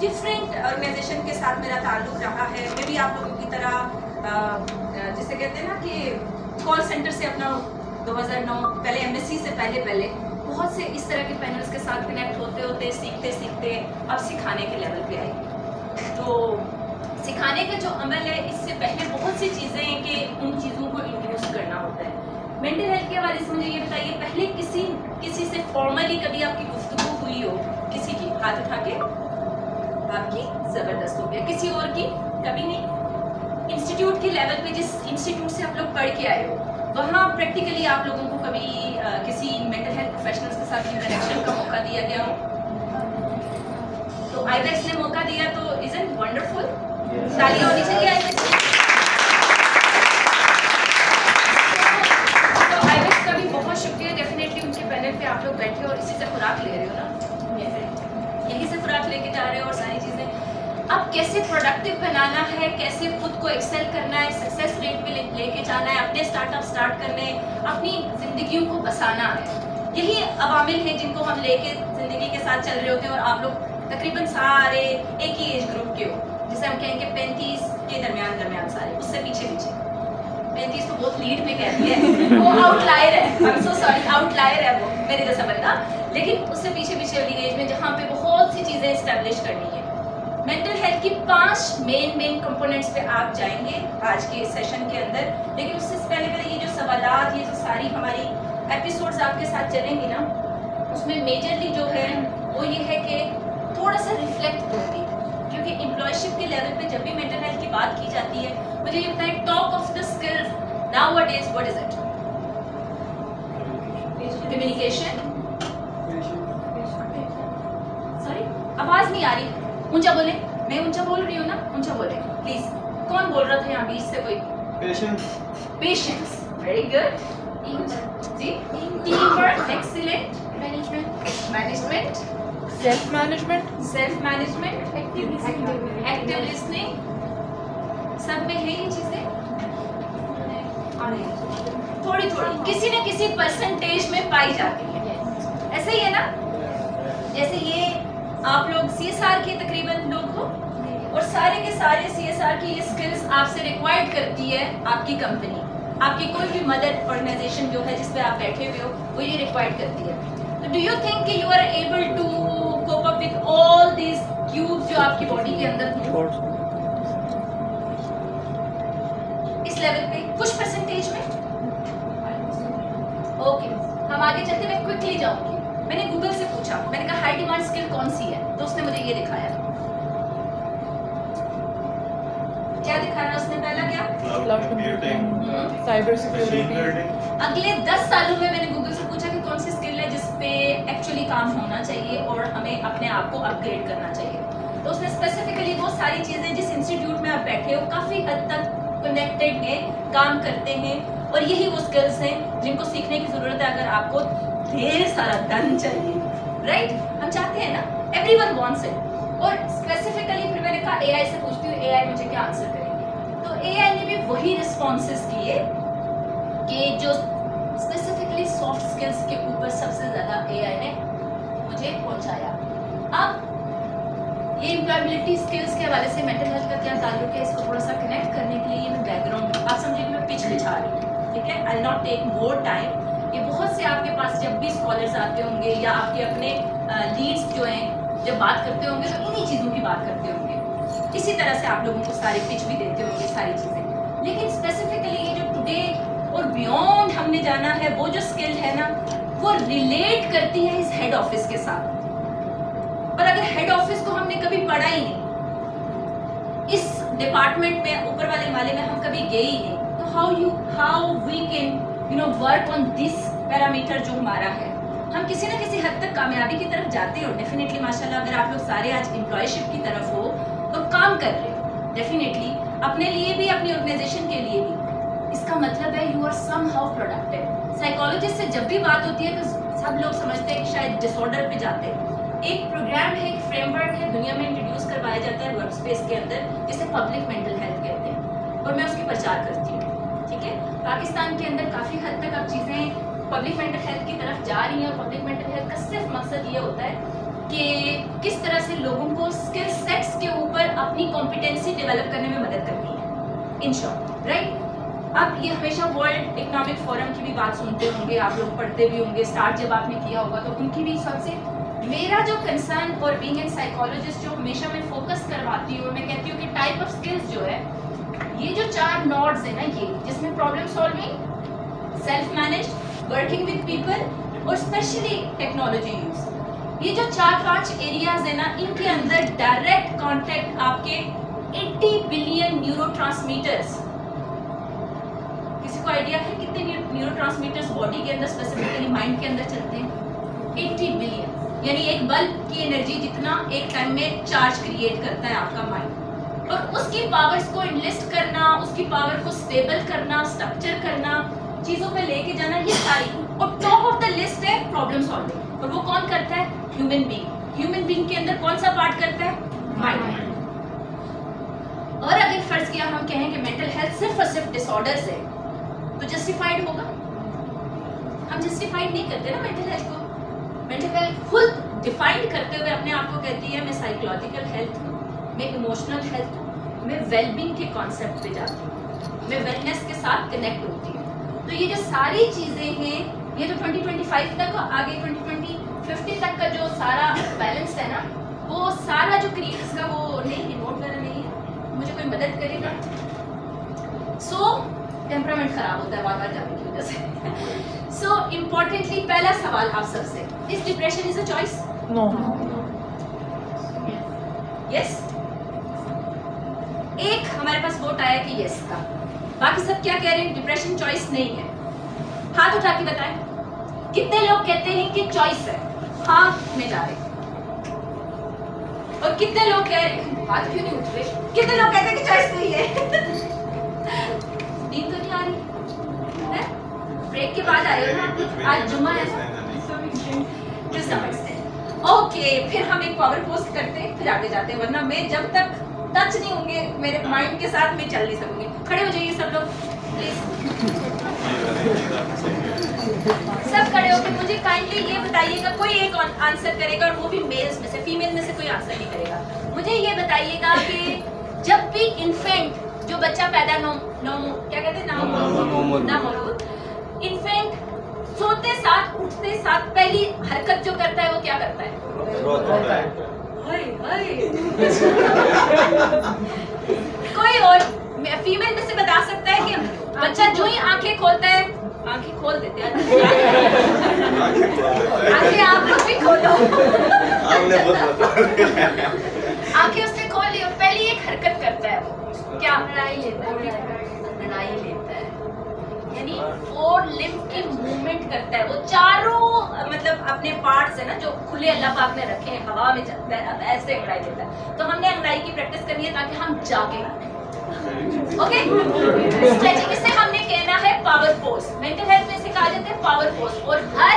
Different organisation के साथ मेरा ताल्लुक रहा है। मैं भी आप लोगों की तरह जिसे कहते हैं ना कि कॉल सेंटर से अपना 2009 पहले एमएससी से पहले बहुत से इस तरह के पैनल्स के साथ कनेक्ट होते होते सीखते सीखते अब सिखाने के लेवल पे आई। तो सिखाने का जो अमल है, इससे पहले बहुत सी चीज़ें हैं कि उन चीज़ों को इंट्रोड्यूस करना होता है। मेंटल हेल्थ के हवाले से मुझे ये बताइए, पहले किसी से फॉर्मली कभी आपकी गुफ्तगू हुई हो? किसी की हाथ उठा के? आपकी ज़बरदस्त हो गया। किसी और की? कभी नहीं। इंस्टीट्यूट के लेवल पे, जिस इंस्टीट्यूट से आप लोग पढ़ के आए हो, वहाँ प्रैक्टिकली आप लोगों को कभी किसी मेंटल हेल्थ प्रोफेशनल्स के साथ इंटरेक्शन का मौका दिया गया हो? तो आईबेक्स ने मौका दिया, तो इज़न्ट वंडरफुल? तालियां होनी चाहिए आईबेक्स। तो आईबेक्स का भी बहुत शुक्रिया। डेफिनेटली उनके पैनल पे आप लोग बैठे और इसी से खुराक ले रहे हो ना, यही से खुराक लेके जा रहे हो और सारी चीज़ें। अब कैसे प्रोडक्टिव बनाना है, कैसे खुद को एक्सेल करना है, सक्सेस रेट पे लेके जाना है, अपने स्टार्टअप स्टार्ट करने, अपनी जिंदगियों को बसाना है, यही अवामिल हैं जिनको हम लेके जिंदगी के साथ चल रहे होते हैं। और आप लोग तकरीबन सारे एक ही एज ग्रुप के हो, जिसे हम कहेंगे 35 के दरमियान सारे, उससे पीछे 35 तो बहुत लीड पे कहती है, वो आउटलायर है, आई एम सो सॉरी, आउटलायर है वो मेरे जैसा बंदा। लेकिन उससे पीछे वाली एज में जहाँ पे बहुत सी चीज़ें इस्टेब्लिश करनी है। मेंटल हेल्थ की 5 मेन कंपोनेंट्स पे आप जाएंगे आज के सेशन के अंदर। लेकिन उससे पहले ये जो सवालात, ये जो सारी हमारी एपिसोड्स आपके साथ चलेंगी ना, उसमें मेजरली जो है वो ये है कि थोड़ा सा रिफ्लेक्ट करूँगी, क्योंकि एम्प्लॉयशिप के लेवल पे जब भी मेंटल हेल्थ की बात की जाती है, मुझे ये बताएं, top of the skills nowadays what is it? Communication. Sorry, आवाज नहीं आ रही, ऊंचा बोले। मैं ऊंचा बोल रही हूँ ना, ऊंचा बोले प्लीज। कौन बोल रहा था यहाँ बीच से कोई? पेशेंस, वेरी गुड जी। Team work, excellent. Management, self management, active listening. सब में है ये चीजें, थोड़ी किसी न किसी परसेंटेज में पाई जाती है। ऐसे ही है ना, जैसे ये आप लोग CSR के तकरीबन लोग हो और सारे के सारे CSR की ये स्किल्स आपसे रिक्वायर्ड करती है आपकी कंपनी, आपकी कोई भी मदद ऑर्गेनाइजेशन जो है जिस पे आप बैठे हुए हो, वो ये रिक्वायर्ड करती है। तो डू यू थिंक कि you are able to cope up with all these cubes जो आपकी बॉडी के अंदर हैं इस लेवल पे, कुछ परसेंटेज में? ओके, हम आगे चलते, मैं क्विकली जाऊंगी। मैंने गूगल से पूछा, मैंने कहा हाई डिमांड स्किल कौन सी है, तो उसने मुझे ये दिखाया। क्या दिखाया उसने? पहला क्या? Cloud computing, cyber security. अगले 10 सालों में मैंने गूगल से पूछा कि कौन सी स्किल है जिस पे एक्चुअली काम होना चाहिए और हमें अपने आप को अपग्रेड करना चाहिए। तो उसने स्पेसिफिकली वो सारी चीजें जिस इंस्टीट्यूट में आप बैठे हो काफी हद तक कनेक्टेड हैं, काम करते हैं, और यही वो स्किल्स हैं जिनको सीखने की जरूरत है अगर आपको ढेर सारा धन चाहिए, राइट? हम चाहते हैं ना, एवरीवन वांट्स इट। और स्पेसिफिकली फिर मैंने कहा AI से पूछती हूँ, AI मुझे क्या आंसर करेंगे? तो AI ने भी वही रिस्पॉन्सेस किए कि जो स्पेसिफिकली सॉफ्ट स्किल्स के ऊपर सबसे ज्यादा AI ने मुझे पहुंचाया। अब ये एम्प्लॉयबिलिटी स्किल्स के हवाले से मेंटल हेल्थ का क्या ताल्लुक है, इसको थोड़ा सा कनेक्ट करने के लिए मैं बैकग्राउंड, आप समझिए मैं पिच बिछा रही हूँ, ठीक है? I will not take more time. ये बहुत से आपके पास जब भी स्कॉलर्स आते होंगे या आपके अपने लीड्स जो हैं जब बात करते होंगे तो इन्हीं चीज़ों की बात करते होंगे, इसी तरह से आप लोगों को सारे पिच भी देते होंगे सारी चीज़ें। लेकिन स्पेसिफिकली ये जो टुडे और बियॉन्ड हमने जाना है, वो जो स्किल है ना, वो रिलेट करती है इस हेड ऑफिस के साथ। पर अगर हेड ऑफिस को हमने कभी पढ़ा ही नहीं, इस डिपार्टमेंट में ऊपर वाले माले में हम कभी गए ही नहीं, तो how we can work on this parameter जो हमारा है। हम किसी न किसी हद तक कामयाबी की तरफ जाते हो डेफिनेटली, माशाल्लाह। अगर आप लोग सारे आज एम्प्लॉयशिप की तरफ हो तो काम कर रहे हो डेफिनेटली, अपने लिए भी, अपनी ऑर्गेनाइजेशन के लिए भी। इसका मतलब है you are somehow productive. Psychologist से जब भी बात होती है तो सब लोग समझते हैं कि शायद डिसऑर्डर पे जाते हैं। एक प्रोग्राम है, एक फ्रेमवर्क है, दुनिया में इंट्रोड्यूस करवाया जाता है वर्क स्पेस के अंदर, जिसे पब्लिक मेंटल हेल्थ कहते हैं, और मैं उसकी प्रचार करती हूँ, ठीक है? पाकिस्तान के अंदर काफ़ी हद तक अब चीज़ें पब्लिक मेंटल हेल्थ की तरफ जा रही हैं। और पब्लिक मेंटल हेल्थ का सिर्फ मकसद ये होता है कि किस तरह से लोगों को स्किल सेट कॉन्फिडेंस डेवलप करने में मदद करती है, इन शॉर्ट, राइट। अब ये हमेशा वर्ल्ड इकोनॉमिक फोरम की भी बात सुनते होंगे, आप लोग पढ़ते भी होंगे, स्टार्ट जब आपने किया होगा तो उनकी भी सबसे मेरा जो कंसर्न और बीइंग एन साइकोलॉजिस्ट जो हमेशा मैं फोकस करवाती हूँ, मैं कहती हूँ कि टाइप ऑफ स्किल्स जो है, ये जो 4 नॉड्स है ना, ये जिसमें problem solving, self manage, working with people और स्पेशली टेक्नोलॉजी यूज, ये जो 4-5 एरियाज है ना, इनके अंदर डायरेक्ट कांटेक्ट आपके 80 बिलियन न्यूरोट्रांसमीटर्स, किसी को आइडिया है कितने न्यूरोट्रांसमीटर्स बॉडी के अंदर स्पेसिफिकली माइंड के अंदर चलते हैं? 80 बिलियन, यानी एक बल्ब की एनर्जी जितना एक टाइम में चार्ज क्रिएट करता है आपका माइंड, और उसकी पावर्स को इनलिस्ट करना, उसकी पावर को स्टेबल करना, स्ट्रक्चर करना, चीजों पे लेके जाना, ये सारी, और टॉप ऑफ द लिस्ट है प्रॉब्लम सॉल्विंग, और वो कौन करता है? Human being. ह्यूमन बीइंग के अंदर कौन सा पार्ट करता है? माइंड। और अगर फर्ज किया हम कहें कि मेंटल हेल्थ सिर्फ और सिर्फ डिसऑर्डर्स है, तो जस्टिफाइड होगा? हम जस्टिफाइड नहीं करते ना मेंटल हेल्थ को। मेंटल हेल्थ खुद डिफाइन करते हुए अपने आप को कहती है मैं साइकोलॉजिकल हेल्थ हूँ, मैं इमोशनल हेल्थ हूँ, मैं वेलबींग के कॉन्सेप्ट पे जाती हूँ, मैं वेलनेस के साथ कनेक्ट होती हूँ। तो ये जो सारी चीज़ें हैं, ये जो 2025 तक और आगे 2050 तक का जो सारा बैलेंस है ना, वो सारा जो क्रिएट्स का वो नहीं, रिमोट वगैरह नहीं है, मुझे कोई मदद करेगा। सो टेम्परामेंट खराब होता है बार बार जाने की वजह से। सो इम्पोर्टेंटली पहला सवाल आप सबसे, is depression is a choice? No. Yes? एक हमारे पास वोट आया कि यस का, बाकी सब क्या कह रहे हैं? डिप्रेशन चॉइस नहीं है। हाथ उठा के बताएं कितने लोग कहते हैं कि चॉइस है? हाथ में जा रहे। और कितने लोग कह रहे हैं, हाथ क्यों नहीं उठ रहे, कितने लोग कहते हैं कि चॉइस नहीं है? नींद तो नहीं आ रही है? ब्रेक के बाद आए ना, आज जुम्मा है टू सम एक्सटेंट। ओके, फिर हम एक पावर पोस्ट करते हैं, फिर आगे जाते हैं, वरना मैं जब तक टच नहीं होंगे मेरे माइंड के साथ मैं चल नहीं सकूंगी। खड़े हो जाइए सब लोग प्लीज, सब खड़े होकर मुझे काइंडली ये बताइएगा, कोई एक आंसर करेगा और वो भी मेल्स में से, फीमेल में से कोई आंसर नहीं करेगा। मुझे ये बताइएगा कि जब भी इन्फेंट, जो बच्चा पैदा क्या कहते हैं, नामौलूद इन्फेंट सोते साथ उठते साथ पहली हरकत जो करता है वो क्या करता है? हाय हाय। कोई और फीमेल में से बता सकता है कि बच्चा जो ही आंखें खोलता है, आंखें खोल देते हैं, आंखें आप लोग भी खोलो, आंखें उसने खोल ली और पहली एक हरकत करता है वो क्या? लड़ाई लेता है, यानी 4 लिम्ब की मूवमेंट करता है वो। चारों मतलब अपने पार्ट्स है ना जो खुले अल्लाह पाक ने रखे हैं, हवा में चलता है, ऐसे अंगड़ाई देता है। तो हमने अंगड़ाई की प्रैक्टिस करनी है ताकि हम जागे। ओके, स्ट्रेचिंग, इससे हमने कहना है पावर पोज। मेंटल हेल्थ में इसे कहा जाता है पावर पोज, और हर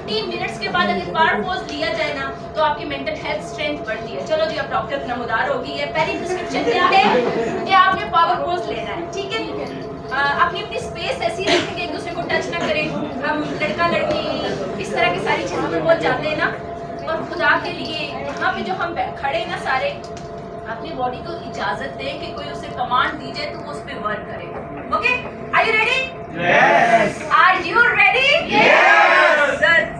20 मिनट्स के बाद अगर पावर पोज लिया जाए ना तो आपकी मेंटल हेल्थ स्ट्रेंथ बढ़ती है। चलो जी, अब डॉक्टर नमोदार होगी। है पहली प्रिस्क्रिप्शन क्या है कि आपने पावर पोज लेना है, ठीक है? अपनी अपनी स्पेस ऐसी रखें कि एक दूसरे को टच ना करें। हम लड़का लड़की इस तरह की सारी चीज़ों में बहुत जाते हैं ना, और खुदा के लिए यहाँ पे जो हम खड़े हैं ना सारे, अपनी बॉडी को इजाजत दें कि कोई उसे कमांड दी जाए तो वो उस पर वर्क करे। Okay, are you ready? Yes. Are you ready? Yes.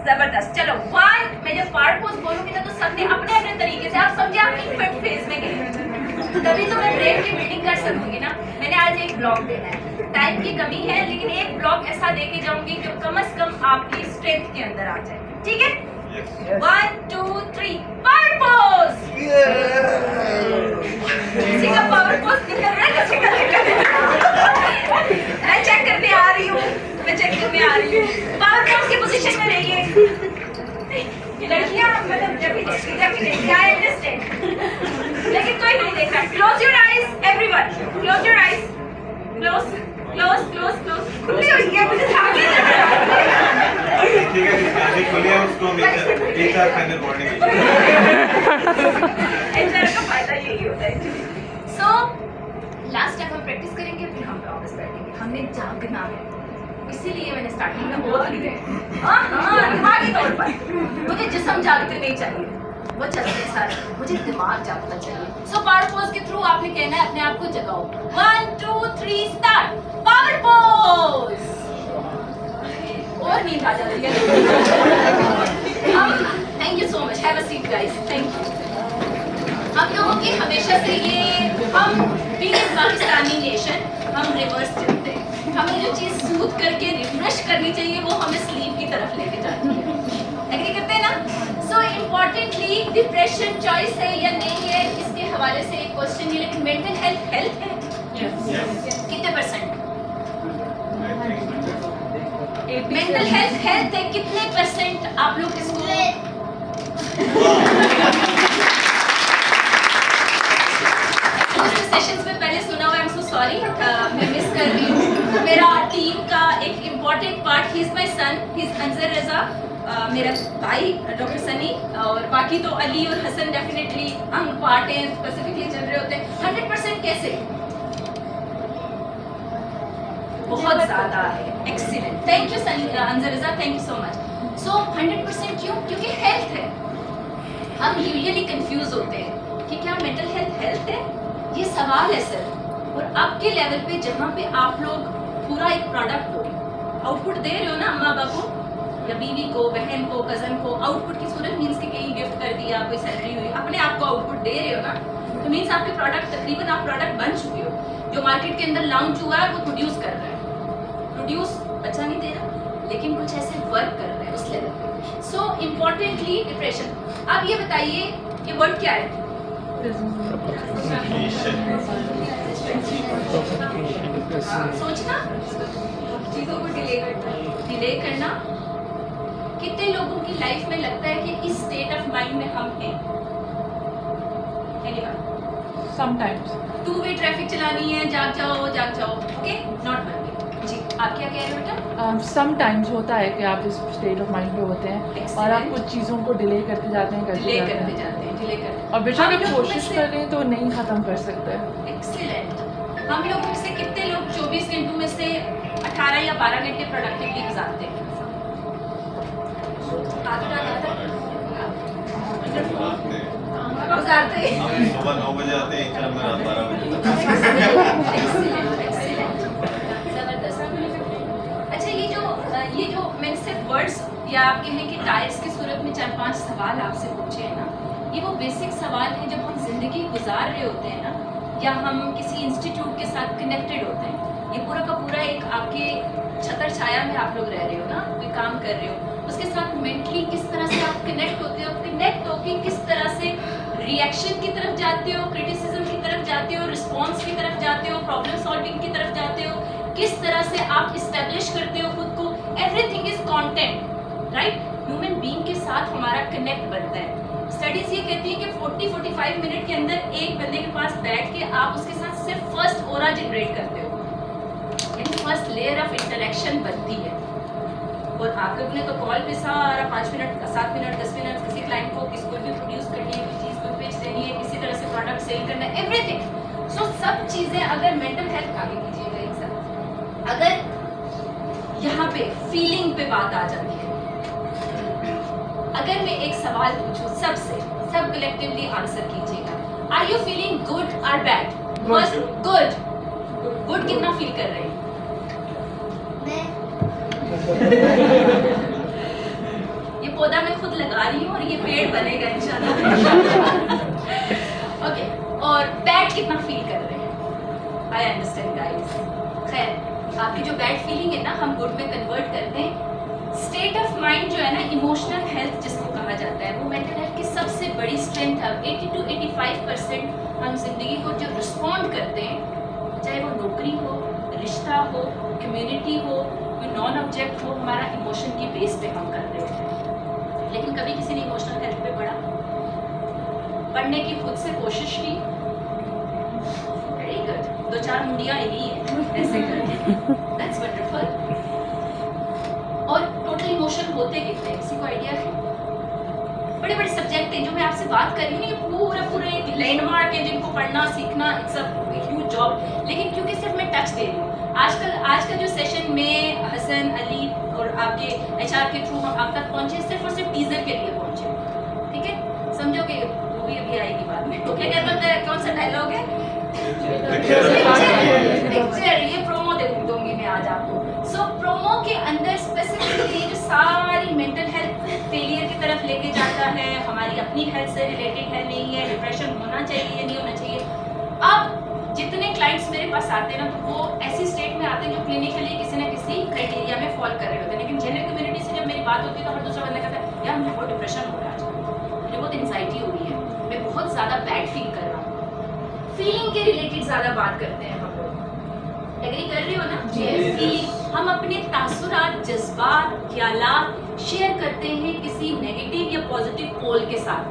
जबरदस्त। चलो 1, मैं जब पार्ट पोज बोलूंगी ना तो सबने अपने अपने तरीके से, आप समझे आप इन्फेंट फेज में गए, तभी तो मैं ब्रेन की बिल्डिंग कर सकूंगी ना। मैंने आज एक ब्लॉक देना है, टाइम की कमी है, लेकिन एक ब्लॉक ऐसा देके जाऊंगी जो कम से कम आपकी स्ट्रेंथ के अंदर आ जाए, ठीक है? 1 2 3 पावर पोज। किसी का पावर पोज निकल रहा है, किसी का निकल रहा है। मैं चेक करने आ रही हूँ, पावर पोज की पोजीशन में रहिए लड़कियां, मतलब डेफिनेटली आई अंडरस्टैंड, लेकिन कोई नहीं देख रहा। Close your eyes everyone, close your eyes, close खुली हुई है, मुझे आगे ठीक है, जिसकी आंखें खुली है उसको HR फाइनल वार्निंग। HR का फायदा यही होता है। सो लास्ट टाइम हम प्रैक्टिस करेंगे, फिर हम प्रॉमिस बैठेंगे, हमने जागना है, इसीलिए मैंने स्टार्टिंग में बोल दी है। हाँ, दिमागी तौर पर मुझे जिस्म जागते नहीं चाहिए, वो चलते सारे, मुझे दिमाग जागना चाहिए। सो पावर पोज के थ्रू आपने कहना है अपने आप को जगाओ। 1 2 3 स्टार्ट। Power pose. और नींद आ जाती है। Thank you so much, have a seat guys, thank you. हम लोगों की हमेशा से ये, हम बीइंग पाकिस्तानी नेशन, हम रिवर्स चलते हैं। हमें जो चीज़ सूद करके रिफ्रेश करनी चाहिए वो हमें स्लीप की तरफ लेके जाती है। एग्री करते हैं ना? सो इम्पोर्टेंटली डिप्रेशन चॉइस है या नहीं है, इसके हवाले से एक क्वेश्चन ये, लेकिन मेंटल हेल्थ हेल्थ है कितने परसेंट? मेंटल हेल्थ हेल्थ है कितने परसेंट? आप लोग इसको सेशंस में पहले सुना हुआ, आई एम सो सॉरी, मैं मिस कर रही हूँ। मेरा टीम का एक important part, he is my son, he is Anjar Raza, मेरा भाई डॉक्टर सनी, और बाकी तो अली और हसन डेफिनेटली अंग पार्ट हैं, स्पेसिफिकली चल रहे होते हैं। 100% कैसे? बहुत ज़्यादा है। Excellent, thank you Sunny, Anjar Raza, thank you so much. So 100% क्यों? क्योंकि हेल्थ है। हम यूजुअली कंफ्यूज होते हैं कि क्या मेंटल हेल्थ हेल्थ है? ये सवाल है सर। और आपके लेवल पे जहाँ पे आप लोग पूरा एक प्रोडक्ट हो, आउटपुट दे रहे हो ना अम्मा बाबा को या बीवी को, बहन को, कजन को, आउटपुट की सूरत मीन्स कि कहीं गिफ्ट कर दिया, कोई सैलरी हुई, अपने आप को आउटपुट दे रहे हो ना, तो मीन्स आपके प्रोडक्ट, तकरीबन आप प्रोडक्ट बन चुके हो। जो मार्केट के अंदर लॉन्च हुआ है वो प्रोड्यूस कर रहा है, प्रोड्यूस अच्छा नहीं दे रहा लेकिन कुछ ऐसे वर्क कर रहे हैं उस लेवल पे। सो इम्पोर्टेंटली डिप्रेशन। अब ये बताइए ये वर्ड क्या है? सोचना, चीजों को डिले करना। कितने लोगों की लाइफ में लगता है कि इस स्टेट ऑफ माइंड में हम हैं? Sometimes. 2 वे ट्रैफिक चलानी है, जाग जाओ, ओके, नॉट वन वे। जी, आप क्या कह रहे हो बेटा? Sometimes होता है कि आप इस स्टेट ऑफ माइंड पे होते हैं और आप कुछ चीज़ों को डिले करते जाते हैं, डिले करते जाते हैं। और बेशक आप कोशिश कर रहे हैं तो नहीं खत्म कर सकते। एक्सीलेंट। हम लोगों में से कितने लोग 24 घंटों में से 18 या 12 घंटे प्रोडक्टिवली गुजारते हैं? गुजारते हैं। सुबह 9 बजे आते हैं, इंशाल्लाह में रात 12 बजे तक। एक्सीलेंट, जबरदस्त। अच्छा, ये जो मैंने सिर्फ वर्ड्स या आप कहें कि टायर्स की सूरत में 4-5 सवाल आपसे पूछे हैं ना, ये वो बेसिक सवाल हैं जब हम जिंदगी गुजार रहे होते हैं ना, या हम किसी इंस्टीट्यूट के साथ कनेक्टेड होते हैं। ये पूरा का पूरा एक आपके छतर छाया में आप लोग रह रहे हो ना, कोई काम कर रहे हो, उसके साथ मेंटली किस तरह से आप कनेक्ट होते हो, कनेक्ट होके किस तरह से रिएक्शन की तरफ जाते हो, क्रिटिसिज्म की तरफ जाते हो, रिस्पॉन्स की तरफ जाते हो, प्रॉब्लम सॉल्विंग की तरफ जाते हो, किस तरह से आप इस्टेब्लिश करते हो खुद को। Everything is content, right? Human being के साथ हमारा कनेक्ट बनता है। स्टडीज ये कहती है कि 40-45 मिनट के अंदर एक बंदे के पास बैठ के आप उसके साथ सिर्फ फर्स्ट ऑरा जनरेट करते हो, यानी फर्स्ट लेयर ऑफ इंटरेक्शन बनती है। और आप लोग ने तो कॉल पे सारा 5 मिनट, 7 मिनट, 10 मिनट किसी क्लाइंट को किसको भी प्रोड्यूस करनी है, कोई चीज़ को पिच देनी है, किसी तरह से प्रोडक्ट सेल करना है, एवरीथिंग। सो सब चीज़ें अगर मेंटल हेल्थ आगे कीजिएगा एक साथ, अगर यहाँ पे फीलिंग पे बात आ जाती है, अगर मैं एक सवाल पूछूं सबसे, सब कलेक्टिवली आंसर कीजिएगा। आर यू फीलिंग गुड और बैड? गुड। गुड कितना फील कर रहे हैं? ये पौधा मैं खुद लगा रही हूँ और ये पेड़ बनेगा इंशाल्लाह। ओके, और बैड कितना फील कर रहे हैं? I understand guys. खैर, आपकी जो बैड फीलिंग है ना, हम गुड में कन्वर्ट करते हैं। स्टेट ऑफ माइंड जो है ना, इमोशनल हेल्थ जिसको कहा जाता है, वो मेंटल हेल्थ की सबसे बड़ी स्ट्रेंथ है। 80-85% हम जिंदगी को जो रिस्पॉन्ड करते हैं, चाहे वो नौकरी हो, रिश्ता हो, कम्युनिटी हो, कोई नॉन ऑब्जेक्ट हो, हमारा इमोशन की बेस पे हम कर रहे हैं। लेकिन कभी किसी ने इमोशनल हेल्थ पे पढ़ने की खुद से कोशिश की? वेरी गुड, 2-4 मुंडियाँ इन्हीं है ऐसे करके, दैट्स वंडरफुल। और टोटल इमोशन होते कितने, किसी को आइडिया है? बड़े बड़े सब्जेक्ट हैं जो मैं आपसे बात कर रही हूँ, ये पूरे एक लैंडमार्क है जिनको पढ़ना सीखना, इट्स अ ह्यूज जॉब। लेकिन क्योंकि सिर्फ मैं टच दे रही हूँ, आज का जो सेशन में हसन, अली और आपके HR के थ्रू हम आप तक पहुँचे, सिर्फ और सिर्फ टीजर के लिए पहुँचे, ठीक है? समझोगे, वो भी अभी आएगी बाद में। क्या कहता था, कौन सा डायलॉग है? पिक्चर, ये प्रोमो दूंगी मैं आज आपको। सो प्रोमो के अंदर स्पेसिफिकली जो सारी मेंटल हेल्थ फेलियर की तरफ लेके जाता है, हमारी अपनी हेल्थ से रिलेटेड है नहीं है, डिप्रेशन होना चाहिए या नहीं होना चाहिए। अब जितने क्लाइंट्स मेरे पास आते हैं ना, तो वो ऐसी स्टेट में आते हैं जो क्लिनिकली किसी न किसी क्राइटेरिया में फॉल कर रहे होते हैं, लेकिन जनरल कम्युनिटी से जब मेरी बात होती है तो हर दूसरा बंदा कहता है यार मुझे बहुत डिप्रेशन हो रहा है, मुझे बहुत एंजाइटी हो रही है, मैं बहुत ज़्यादा बैड फील कर रहा हूँ। फीलिंग के रिलेटेड ज़्यादा बात करते हैं हम लोग, एग्री कर रहे हो ना? फीलिंग, हम अपने तासुरात, जज्बात, ख्यालात शेयर करते हैं किसी नेगेटिव या पॉजिटिव पोल के साथ,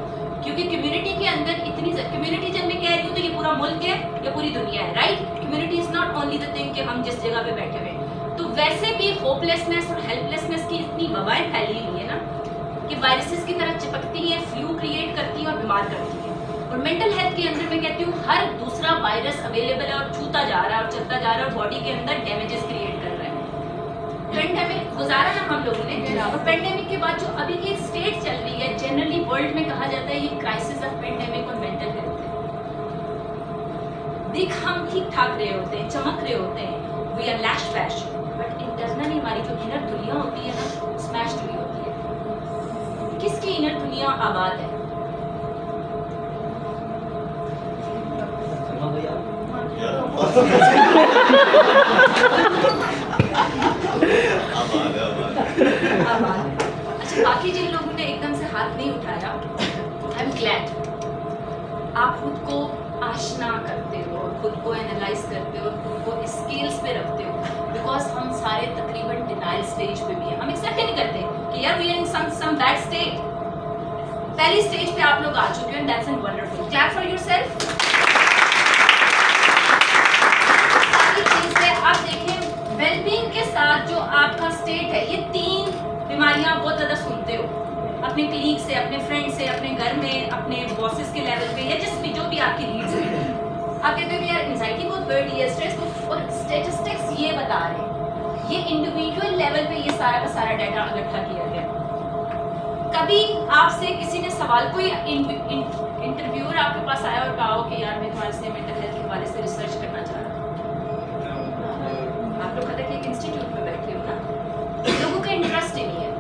क्योंकि कम्युनिटी के अंदर इतनी कम्युनिटी जब मैं कह रही हूँ तो ये पूरा मुल्क है या पूरी दुनिया है, right? Community is not only the thing कि हम जिस जगह पे बैठे हुए हैं। तो वैसे भी होपलेसनेस और हेल्पलेसनेस की इतनी वबाएं फैली हुई है ना कि वायरसेस की तरह चिपकती है, फ्लू क्रिएट करती है और बीमार करती है। और मेंटल हेल्थ के अंदर मैं कहती हूँ हर दूसरा वायरस अवेलेबल है और छूता जा रहा है और चलता जा रहा है और बॉडी के अंदर डैमेजेस क्रिएट कर रहा है। पेंडेमिक गुजारा ना हम लोगों ने, और पेंडेमिक के बाद जो अभी की स्टेट चल रही है, जनरली वर्ल्ड में कहा जाता है ये क्राइसिस ऑफ पेंडेमिक और मेंटल हेल्थ है। दिख हम ठीक ठाक रहे होते हैं, चमक रहे होते हैं, we are lash flash, but internally हमारी जो इनर दुनिया होती है ना, स्मैश हुई होती है। किसकी इनर दुनिया आबाद है? अच्छा, बाकी जिन लोगों ने एकदम से हाथ नहीं उठाया, आई एम ग्लैड। आप खुद को आशना करते हो और खुद को एनालाइज करते हो और खुद को स्केल्स पे रखते हो, बिकॉज हम सारे तकरीबन डिनाइल स्टेज पे भी हैं। हम एक्सेप्ट नहीं करते कि यार we are in some bad state. पहली स्टेज पे आप लोग आ चुके हो, and that's an wonderful. Clap for yourself. आप देखें, वेलबींग के साथ जो आपका स्टेट है, ये 3 बीमारियां बहुत ज़्यादा सुनते हो अपने कलीग से, अपने फ्रेंड से, अपने घर में, अपने बॉसेस के लेवल पे, या जिस भी जो भी आपकी लीड्स हैं। आप कहते हो यार एंजाइटी बहुत बढ़ रही है, स्ट्रेस बहुत, और स्टेटिस्टिक्स ये बता रहे हैं, ये इंडिविजुअल लेवल पे ये सारा का सारा डाटा इकट्ठा किया गया। कभी आपसे किसी ने सवाल, कोई इंटरव्यूअर आपके पास आया और कहा हो कि यार मैं तुम्हारे से मेंटल हेल्थ के हवाले से रिसर्च करना चाह रहा हूँ? आप लोग कहते हैं कि एक इंस्टीट्यूट में बैठे हो ना, लोगों का इंटरेस्ट ही नहीं है।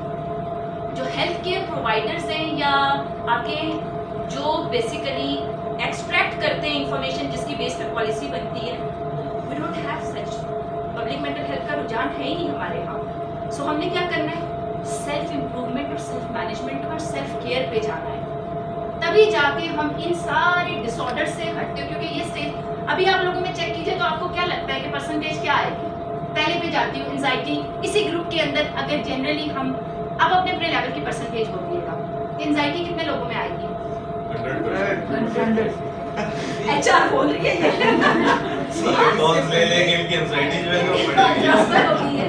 जो हेल्थ केयर प्रोवाइडर्स हैं या आपके जो बेसिकली एक्सट्रैक्ट करते हैं इंफॉर्मेशन जिसकी बेस पर पॉलिसी बनती है, we don't have such. Public mental health का रुझान है ही नहीं हमारे यहाँ। सो हमने क्या करना है? सेल्फ इम्प्रूवमेंट और सेल्फ मैनेजमेंट और सेल्फ केयर पे जाना है, तभी जाके हम इन सारे डिसऑर्डर से हटते हो। क्योंकि ये स्टेज अभी आप लोगों में चेक कीजिए तो आपको क्या लगता है कि परसेंटेज क्या आएगी? पहले पे जाती हूँ एंजाइटी। इसी ग्रुप के अंदर अगर जनरली हम अब अपने अपने लेवल की परसेंटेज बोलिएगा, एंजाइटी कितने लोगों में आएगी? 100%। HR बोल रही है ये। कौन ले लेंगे इनकी एंजाइटी जो है वो बढ़ेगी। ट्रांसफर होगी है।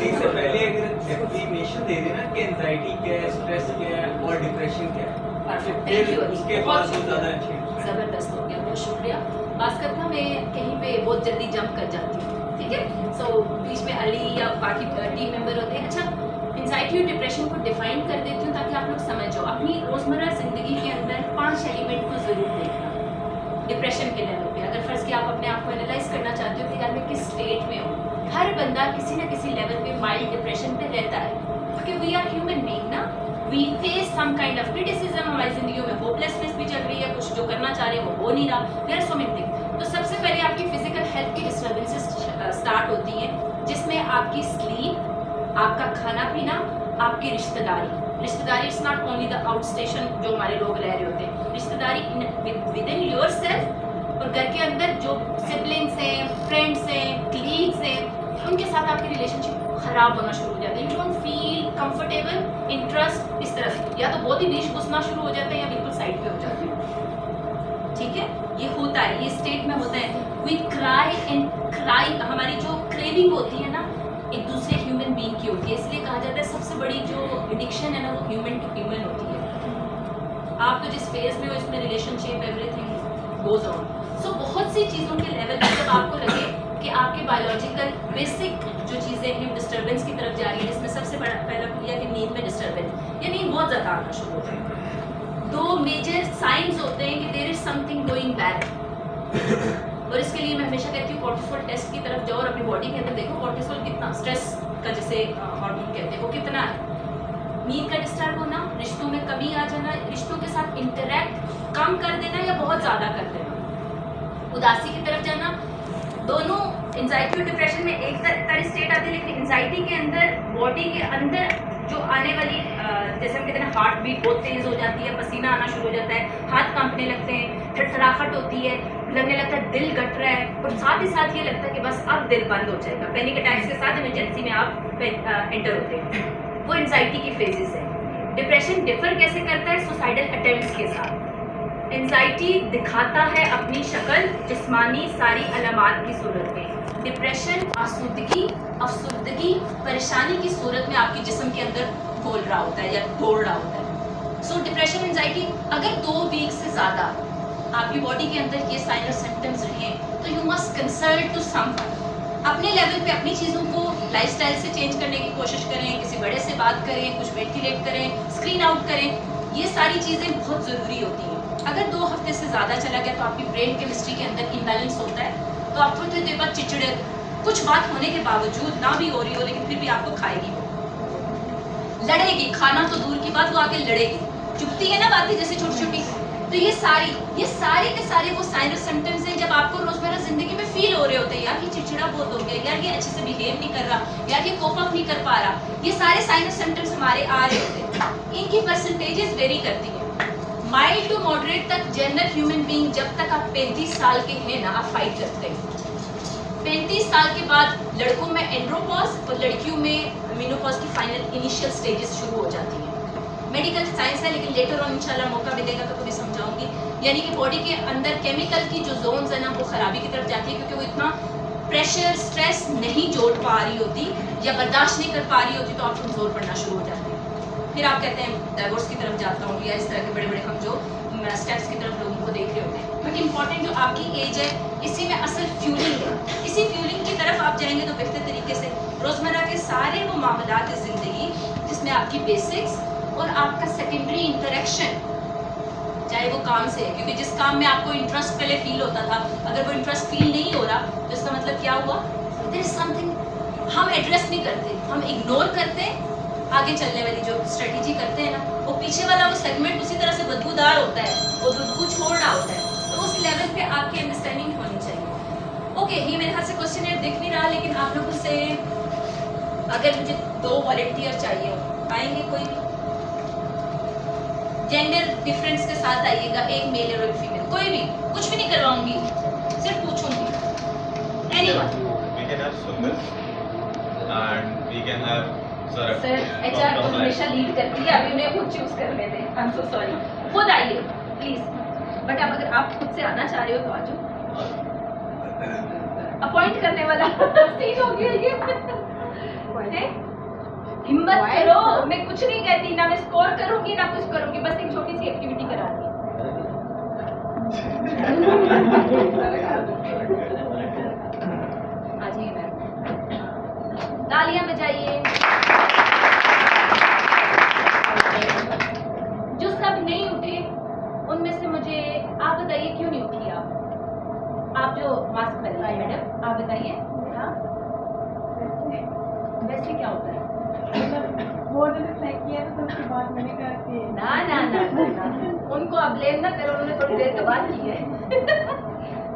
इससे पहले अगर एक्सप्लेनेशन दे देना कि एंजाइटी क्या है, स्ट्रेस क्या है और डिप्रेशन क्या है, परफेक्ट, थैंक यू। उसके बाद वो ज़्यादा अच्छी जबरदस्त हो गया, बहुत शुक्रिया। बात करना, मैं कहीं पे बहुत जल्दी जंप कर जाती हूँ, ठीक है? सो बीच में अली या बाकी टीम मेंबर होते हैं। अच्छा, एंजाइटी और डिप्रेशन को डिफाइन कर देती हूँ ताकि आप लोग समझो। अपनी रोज़मर्रा ज़िंदगी के अंदर 5 एलिमेंट को ज़रूर देखना डिप्रेशन के लेवल पे। अगर फर्ज कि आप अपने आप को एनालाइज करना चाहते हो कि यार मैं किस स्टेट में हूँ, हर बंदा किसी न किसी लेवल पे माइल्ड डिप्रेशन पे रहता है, क्योंकि वी आर ह्यूमन बीइंग ना। We face some kind of criticism, हमारी जिंदगियों में होपलेसनेस भी चल रही है, कुछ जो करना चाह रहे हैं वो हो नहीं रहा, there are so many things. तो सबसे पहले आपकी फिजिकल हेल्थ की डिस्टर्बेंसेस स्टार्ट होती हैं, जिसमें आपकी स्लीप, आपका खाना पीना, आपकी रिश्तेदारी it's not only the out station जो हमारे लोग रह रहे होते हैं, रिश्तेदारी विद इन योर सेल्फ, और घर के अंदर जो सिबलिंग्स हैं, फ्रेंड्स हैं, कलीग्स हैं, उनके साथ आपकी रिलेशनशिप खराब होना शुरू हो जाती है। You don't feel comfortable, interest, इस तरह से या तो बहुत ही बीच घुसना शुरू हो जाता है या बिल्कुल साइड पे हो जाते हैं, ठीक है? ये होता है, ये स्टेट में होता है। वी क्राई एंड क्राई, हमारी जो क्रेविंग होती है ना एक दूसरे ह्यूमन बीइंग की होती है, इसलिए कहा जाता है सबसे बड़ी जो एडिक्शन है ना वो ह्यूमन टू ह्यूमन होती है। आप तो जिस फेज में हो इसमें रिलेशनशिप एवरीथिंग गोज ऑन। सो बहुत सी चीज़ों के लेवल पर जब आपको लगे कि आपके बायोलॉजिकल बेसिक जो चीज़ें हैं डिस्टर्बेंस की तरफ जा रही है, जिसमें सबसे बड़ा पहला किया कि नींद में डिस्टर्बेंस, या नींद बहुत ज़्यादा आना शुरू हो जाए, 2 मेजर साइंस होते हैं कि there is something going bad. और इसके लिए मैं हमेशा कहती हूँ कॉर्टिसोल टेस्ट की तरफ जाओ और अपनी बॉडी के अंदर देखो कॉर्टिसोल कितना, स्ट्रेस का जिसे हार्मोन कहते हैं, वो कितना है। नींद का डिस्टर्ब होना, रिश्तों में कमी आ जाना, रिश्तों के साथ इंटरेक्ट कम कर देना या बहुत ज़्यादा कर देना, उदासी की तरफ जाना। दोनों एंजाइटी और डिप्रेशन में एक तरह स्टेट आती है, लेकिन एंजाइटी के अंदर बॉडी के अंदर जो आने वाली जैसे हम कहते हैं हार्ट बीट बहुत तेज हो जाती है, पसीना आना शुरू हो जाता है, हाथ कांपने लगते हैं, थरथराहट होती है, लगने लगता है दिल घट रहा है, और साथ ही साथ ये लगता है कि बस अब दिल बंद हो जाएगा। पैनिक अटैक्स के साथ इमरजेंसी में आप एंटर होते हैं, वो एंजाइटी की फेजेस है। डिप्रेशन डिफर कैसे करता है? सुसाइडल अटेम्प्ट्स के साथ। एंजाइटी दिखाता है अपनी शक्ल जिस्मानी सारी अलामात की सूरत में। डिप्रेशन आसूदगी, अफसुर्दगी, परेशानी की सूरत में आपके जिस्म के अंदर घोल रहा होता है या दौड़ रहा होता है। सो डिप्रेशन एंजाइटी अगर 2 वीक से ज़्यादा आपकी बॉडी के अंदर ये साइन और सिम्टम्स रहे तो you must consult to someone. अपने लेवल पे अपनी चीज़ों को लाइफस्टाइल से चेंज करने की कोशिश करें, किसी बड़े से बात करें, कुछ वेंटिलेट करें, स्क्रीन आउट करें। ये सारी चीज़ें बहुत ज़रूरी होती हैं। अगर 2 हफ्ते से ज़्यादा चला गया तो आपकी ब्रेन केमिस्ट्री के अंदर इम्बैलेंस होता है, तो आप थोड़ी देर बाद चिड़चिड़े, कुछ बात होने के बावजूद ना भी हो रही हो लेकिन फिर भी आपको खाएगी, वो लड़ेगी, खाना तो दूर की बात, वो आके लड़ेगी, चुपती है ना बातें जैसे छोटी छोटी। तो ये सारे के सारे वो साइन और सिम्टम्स हैं जब आपको रोजमर्रा जिंदगी में फील हो रहे होते हैं, यार ये चिड़चिड़ा बहुत हो गया, यार ये अच्छे से बिहेव नहीं कर रहा, यार ये कोप अप नहीं कर पा रहा। ये सारे साइन और सिम्टम्स हमारे आ रहे होते हैं। इनकी परसेंटेजेस वेरी करती हैं, माइल्ड टू मॉडरेट तक। जनरल ह्यूमन बीइंग जब तक आप 35 साल के हैं ना, आप फाइट करते हैं। 35 साल के बाद लड़कों में एंड्रोपॉज और लड़कियों में मेनोपॉज की फाइनल इनिशियल स्टेजेस शुरू हो जाती हैं। मेडिकल साइंस है, लेकिन लेटर ऑन इंशाल्लाह मौका मिलेगा तो कभी समझाऊंगी। यानी कि बॉडी के अंदर केमिकल की जो जोन्स है ना, वो खराबी की तरफ जाती है, क्योंकि वो इतना प्रेशर स्ट्रेस नहीं जोड़ पा रही होती या बर्दाश्त नहीं कर पा रही होती, तो आप कमजोर पड़ना शुरू हो जाते हैं। फिर आप कहते हैं डाइवोर्स की तरफ जाता हूँ, या इस तरह के बड़े बड़े हम जो स्टेप्स की तरफ लोगों को देख रहे होते हैं। बट इम्पॉर्टेंट जो आपकी एज है, इसी में असल फ्यूलिंग है। इसी फ्यूलिंग की तरफ आप जाएंगे तो बेहतर तरीके से रोज़मर्रा के सारे वो मामलात ज़िंदगी जिसमें आपकी बेसिक्स और आपका सेकेंडरी इंटरेक्शन, चाहे वो काम से है, क्योंकि जिस काम में आपको इंटरेस्ट पहले फील होता था, अगर वो इंटरेस्ट फील नहीं हो रहा तो इसका मतलब क्या हुआ? देयर इज समथिंग हम एड्रेस नहीं करते, हम इग्नोर करते हैं। आगे चलने वाली जो स्ट्रेटेजी करते हैं ना, वो पीछे वाला वो सेगमेंट उसी तरह से बदबूदार होता है, वो बदबू छोड़ रहा होता है। तो उस लेवल पे आपकी अंडरस्टैंडिंग होनी चाहिए। ओके, ये मेरे हाथ से क्वेश्चन दिख नहीं रहा, लेकिन आप लोगों से अगर मुझे 2 वॉलंटियर चाहिए हो, आएंगे कोई भी? जेंडर डिफरेंस के साथ आइएगा, एक मेल और एक फीमेल, कोई भी, कुछ भी नहीं करवाऊंगी, सिर्फ पूछूंगी। Anyone? We can have Sundar and we can have Sarah. Sir HR तो हमेशा लीड करती है, अभी उन्हें खुद चूज कर लेते हैं। आई एम सो सॉरी, खुद आइए प्लीज। बट अब अगर आप खुद से आना चाह रहे हो तो आ जाओ। अपॉइंट करने वाला सीन हो गया ये। हिम्मत करो, मैं कुछ नहीं कहती, ना मैं स्कोर करूंगी ना कुछ करूंगी, बस एक छोटी सी एक्टिविटी करा दी। आ जाइए मैम, तालियां बजाइए। जो सब नहीं उठे उनमें से मुझे आप बताइए क्यों नहीं उठी आप जो मास्क पहन रही है मैडम, आप बताइए। हाँ, वैसे क्या होता है? ना, उनको आप ब्लेम ना करो, उन्होंने थोड़ी देर के बाद की है।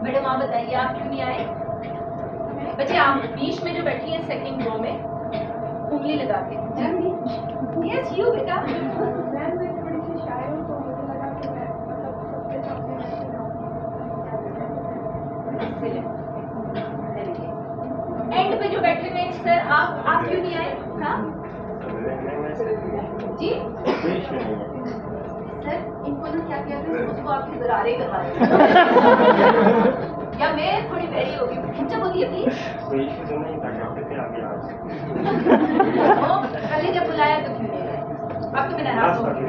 मैडम आप बताइए आप क्यों नहीं आए? बच्चे आप बीच में जो बैठी हैं सेकंड रो में, उंगली लगा के। यस यू बेटा। एंड पे जो बैठे हुए सर, आप क्यों नहीं आए? हाँ जी सर, इनको ना क्या किया था, उसको आपकी गरारे करवा या मैं थोड़ी बड़ी होगी, अच्छा बोलिए प्लीज। कोई इशू तो नहीं था, यहाँ पे आगे आज कल जब बुलाया तो क्यों नहीं आए? अब तो मैं नाराज हो गई।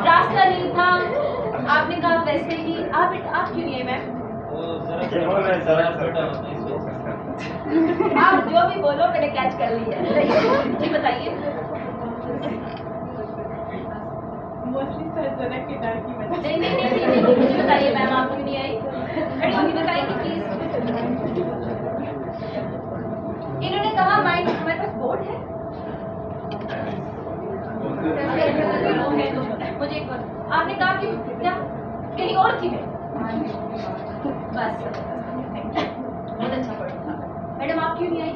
रास्ता नहीं था, आपने कहा वैसे ही। आप क्यों नहीं है मैम? आप जो भी बोलो मैंने कैच कर लिया है। जी बताइए। मोस्टली सल्तनत के डर की वजह नहीं, मुझे बताइए मैम, आप क्यों नहीं आई? मैडम मुझे बताइए प्लीज। इन्होंने कहा माइंड, हमारे पास बोर्ड है। मुझे एक बार आपने कहा कि क्या कहीं और थी मैं? बस बहुत अच्छा पढ़ा। मैडम आप क्यों नहीं आई?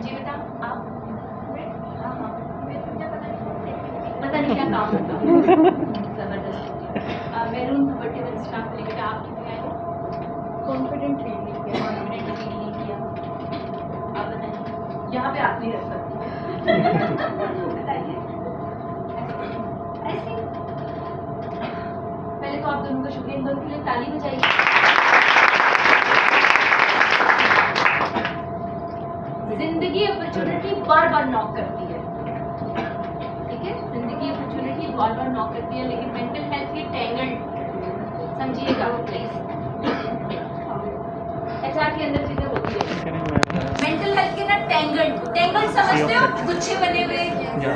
जी बेटा आप? हाँ, पता नहीं क्या काम होता जबरदस्त। मैरून कंफर्टेबल स्टाफ ले बेटा, आप क्यों नहीं आए? कॉन्फिडेंट फील नहीं किया। आप बताइए, यहाँ पे आप नहीं रख सकते। बताइए। ऐसे पहले तो आप दोनों का शुक्रिया, इन दोनों के लिए ताली बजाइए। जिंदगी अपॉर्चुनिटी बार बार नॉक करती है, ठीक है? जिंदगी अपॉर्चुनिटी बार बार नॉक करती है, लेकिन मेंटल हेल्थ की टैंगल्ड समझिएगा प्लीज। एचआर के अंदर चीजें होती है। मेंटल हेल्थ के ना टैंगल्ड समझते हो? गुच्छे बने हुए,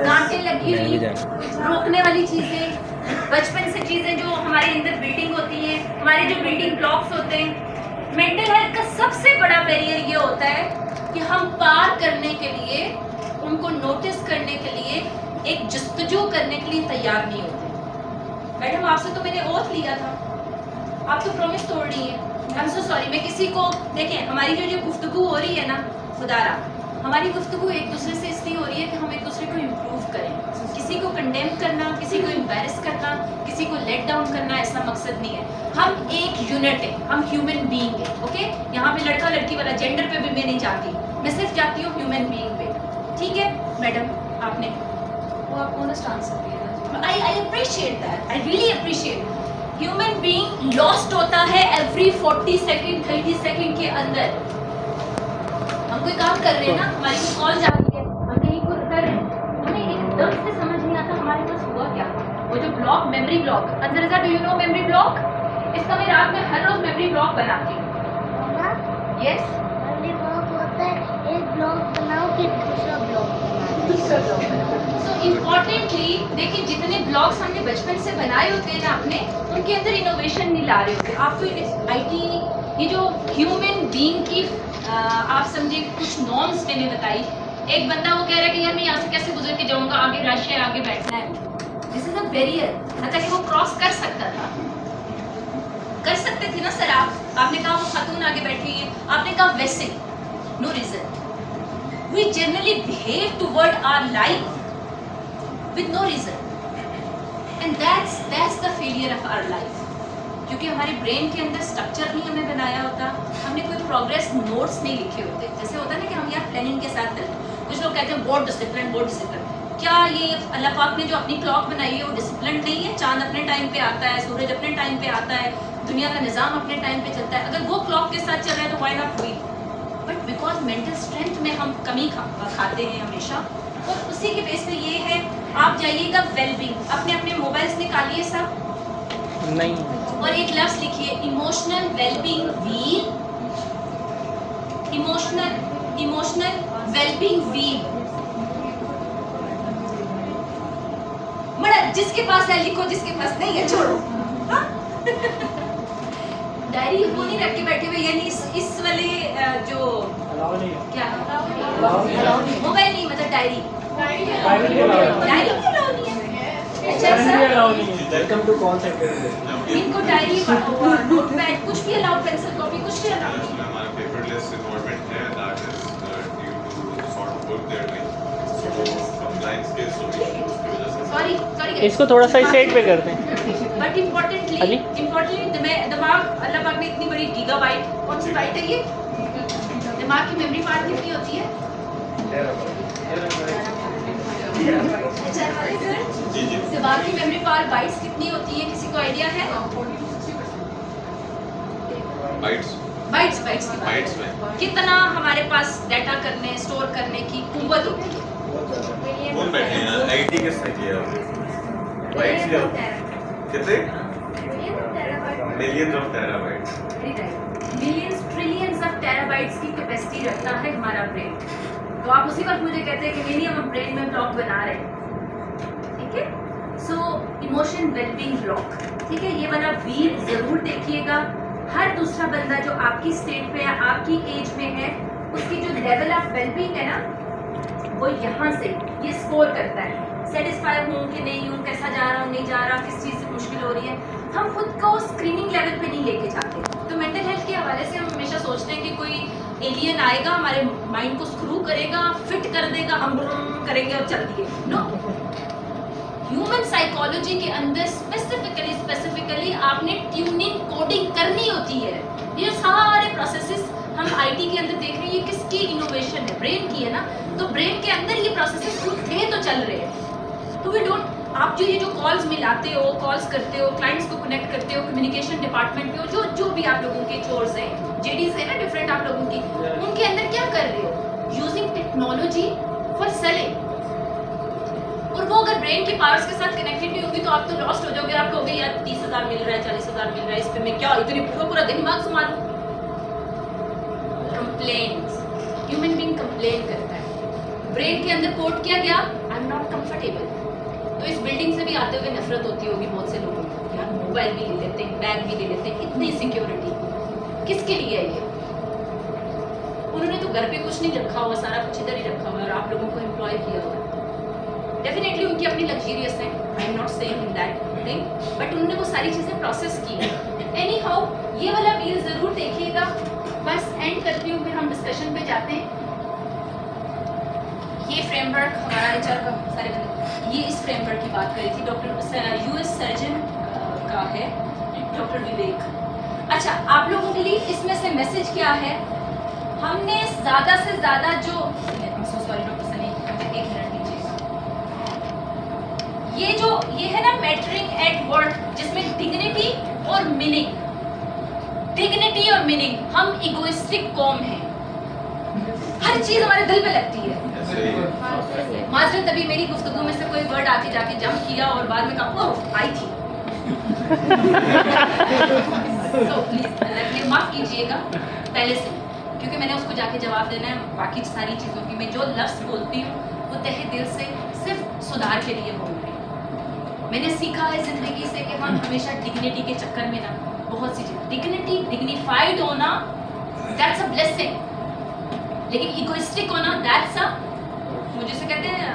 गांठें लगी हुई, रोकने वाली चीजें, बचपन से चीजें जो हमारे अंदर बिल्डिंग होती है, हमारे जो बिल्डिंग ब्लॉक्स होते हैं। मेंटल हेल्थ का सबसे बड़ा बैरियर ये होता है कि हम पार करने के लिए, उनको नोटिस करने के लिए, एक जस्तजू करने के लिए तैयार नहीं होते। मैडम आपसे तो मैंने ओथ लिया था, आप तो प्रॉमिस तोड़ रही हैं। आई एम सो सॉरी। मैं किसी को देखें, हमारी जो गुफ्तगू हो रही है ना, खुदारा हमारी गुफ्तगू एक दूसरे से इसलिए हो रही है कि हम एक दूसरे को इम्प्रूव करें। किसी को कंडेम करना, किसी को एम्बैरेस करना, किसी को लेट डाउन करना, ऐसा मकसद नहीं है। हम एक यूनिट है, हम ह्यूमन बीइंग है। ओके, यहाँ पे लड़का लड़की वाला जेंडर पे भी मैं नहीं जाती, मैं सिर्फ जाती हूँ ह्यूमन बीइंग पे। ठीक है मैडम, आपने वो आप ऑनेस्ट आंसर दिया। I appreciate that, I really appreciate. Human being lost होता है एवरी 40 सेकंड 30 सेकंड के अंदर। हम कोई काम कर रहे हैं ना, हमारी कोई कॉल जा रही है, हम कहीं को कर रहे हैं, हमें एकदम से समझ नहीं आता हमारे पास हुआ क्या। वो जो block, memory block, Anjar Raza do you know memory block? इसका मैं रात में हर रोज मेमोरी ब्लॉक बनाती हूँ। यस, एक ब्लॉग बनाओ फिर दूसरा ब्लॉग सो इम्पोर्टेंटली देखिए, जितने ब्लॉग्स हमने बचपन से बनाए होते हैं ना अपने, उनके अंदर इनोवेशन नहीं ला रहे होते। आप तो आईटी, ये जो ह्यूमन बीइंग की आप समझिए कुछ नॉर्म्स मैंने बताई। एक बंदा वो कह रहा है कि यार मैं यहाँ से कैसे गुजर के जाऊँगा, आगे रश है, आगे बैठना है। This is a barrier. मतलब कि वो क्रॉस कर सकता था, कर सकते थे ना सर आप। आपने कहा वो खातून आगे बैठी है, आपने कहा वैसे, no reason. We generally behave toward our life with no reason, and that's the failure of our life. क्योंकि हमारे ब्रेन के अंदर स्ट्रक्चर नहीं हमें बनाया होता, हमने कोई प्रोग्रेस नोट्स नहीं लिखे होते। जैसे होता है ना कि हम यहाँ प्लानिंग के साथ चलते हैं। कुछ लोग कहते हैं बोर्ड डिसिप्लिन, बोर्ड डिसिप्लिन। क्या ये अल्लाह पाक ने जो अपनी क्लॉक बनाई है वो डिसिप्लिन नहीं है? चांद अपने टाइम पे आता है, सूरज अपने टाइम पे आता है, दुनिया का निज़ाम अपने टाइम पे चलता है। अगर वो क्लॉक के साथ चल रहा है तो why not we? But because mental strength में हम कमी खाते हैं हमेशा, और उसी के बेस पे ये है। आप जाइएगा वेलबींग, अपने अपने मोबाइल्स निकालिए सब, नहीं, और एक लफ्ज लिखिए emotional wellbeing wheel. Emotional wellbeing wheel. मतलब जिसके पास है लिखो, जिसके पास नहीं है छोड़ो। हाँ? डायरी वो नहीं रख के बैठे हुए, यानी इस वाले जो क्या मोबाइल नहीं, मतलब डायरी अलाउ नहीं है। अच्छा sir, welcome to call centre. इनको डायरी, नोटपैड, कुछ भी अलाउ, पेंसिल कॉपी कुछ भी अलाउ नहीं। हमारा पेपरलेस इन्वायरमेंट है, that is due to sort of work there doing. So compliance के सॉल्यूशंस की वजह से सॉरी इसको थोड़ा सा साइड पे करते हैं। बट इम्पोर्टेंटली दिमाग, अल्लाह पाक ने इतनी बड़ी गीगाबाइट, कौन सी बाइट है ये? दिमाग की मेमोरी पार्ट कितनी होती है? जी जी दिमाग की मेमोरी पार्ट बाइट्स कितनी होती है, किसी को आइडिया है? बाइट्स बाइट्स में कितना हमारे पास डाटा करने, स्टोर करने की कुव्वत होती है? कौन बैठे हैं? आईटी के साथ किया बाइट्स क्या कितने? Millions of terabytes. Millions trillions of terabytes की कैपेसिटी रखता है हमारा ब्रेन। तो आप उसी वक्त मुझे कहते हैं कि नहीं हम ब्रेन में ब्लॉक बना रहे हैं, ठीक है। सो इमोशन वेलबींग ब्लॉक, ठीक है, ये वाला व्हील जरूर देखिएगा। हर दूसरा बंदा जो आपकी स्टेट पे है, आपकी एज में है, उसकी जो लेवल ऑफ वेलबींग है ना, वो यहाँ से ये स्कोर करता है, सेटिस्फाई हूँ कि नहीं हूँ, कैसा जा रहा हूँ नहीं जा रहा, किस चीज़ से मुश्किल हो रही है। हम खुद को स्क्रीनिंग लेवल पे नहीं लेके जाते। तो मेंटल हेल्थ के हवाले से हम हमेशा सोचते हैं कि कोई एलियन आएगा, हमारे माइंड को स्क्रू करेगा, फिट कर देगा, हम करेंगे और चल दिए। नो, ह्यूमन साइकोलॉजी के अंदर स्पेसिफिकली आपने ट्यूनिंग कोडिंग करनी होती है। ये सारे प्रोसेसेस हम आईटी के अंदर देख रहे हैं, ये किसकी इनोवेशन है? ब्रेन की है ना। तो ब्रेन के अंदर ये प्रोसेसेस खुद थे तो चल रहे हैं। तो वी डोंट, आप जो ये जो कॉल्स मिलाते हो, कॉल्स करते हो, क्लाइंट्स को कनेक्ट करते हो, कम्युनिकेशन डिपार्टमेंट में हो, जो भी आप लोगों के चोर्स हैं, जेडीज है ना डिफरेंट आप लोगों की, उनके अंदर क्या कर रहे हो? Using technology for selling. और वो अगर ब्रेन की पावर्स के साथ कनेक्टेड नहीं होगी तो आप तो लॉस्ट हो जाओगे। आप कहोगे यार 30,000 मिल रहा है, 40,000 मिल रहा है, इस पे मैं क्या इतनी पूरा दिमाग से मारूं। कंप्लेंट्स, ह्यूमन बीइंग कंप्लेन करता है। ब्रेन के अंदर कोड किया गया, आई एम नॉट कंफर्टेबल। तो इस बिल्डिंग से भी आते हुए नफरत होती होगी बहुत से लोगों को, यार मोबाइल भी ले लेते हैं, बैग भी ले लेते हैं, इतनी सिक्योरिटी किसके लिए है ये? उन्होंने तो घर पे कुछ नहीं रखा हुआ, सारा कुछ इधर ही रखा हुआ है और आप लोगों को एम्प्लॉय किया हुआ है। डेफिनेटली उनकी अपनी लग्जरियस है, I am not saying in that thing, but उन्होंने वो सारी चीज़ें प्रोसेस की है। एनी हाउ, ये वाला व्हील ज़रूर देखिएगा। बस एंड करती हूँ, फिर हम डिस्कशन पे जाते हैं। ये फ्रेमवर्क हमारा एचआर का सारे बंदे, ये इस फ्रेमवर्क की बात करी थी, डॉक्टर यूएस सर्जन का है, डॉक्टर विवेक। अच्छा, आप लोगों के लिए इसमें से मैसेज क्या है? हमने ज़्यादा से ज़्यादा जो, सॉरी डॉक्टर सनी, एक मिनट दीजिएगा। ये है ना मैटरिंग एट वर्क, जिसमें डिग्निटी और मीनिंग, डिग्निटी और मीनिंग, हम इगोइस्टिक कौम हैं, हर चीज हमारे दिल पे लगती है। माजरत, अभी मेरी गुफ्तगू में से कोई वर्ड आके जाके जंप किया और बाद में कहा ओह आई थी। तो प्लीज माफ कीजिएगा पहले से, क्योंकि मैंने उसको जाके जवाब देना है। बाकी सारी चीज़ों की मैं जो लफ्ज़ बोलती हूँ वो तहे दिल से सिर्फ सुधार के लिए बोल रही हूँ। मैंने सीखा है ज़िंदगी से कि हम हमेशा डिग्निटी के चक्कर में ना बहुत सी चीज़, डिग्निटी, डिग्निफाइड होना दैट्स अ ब्लेसिंग, लेकिन इगोइस्टिक होना दैट्स अ, मुझे से कहते हैं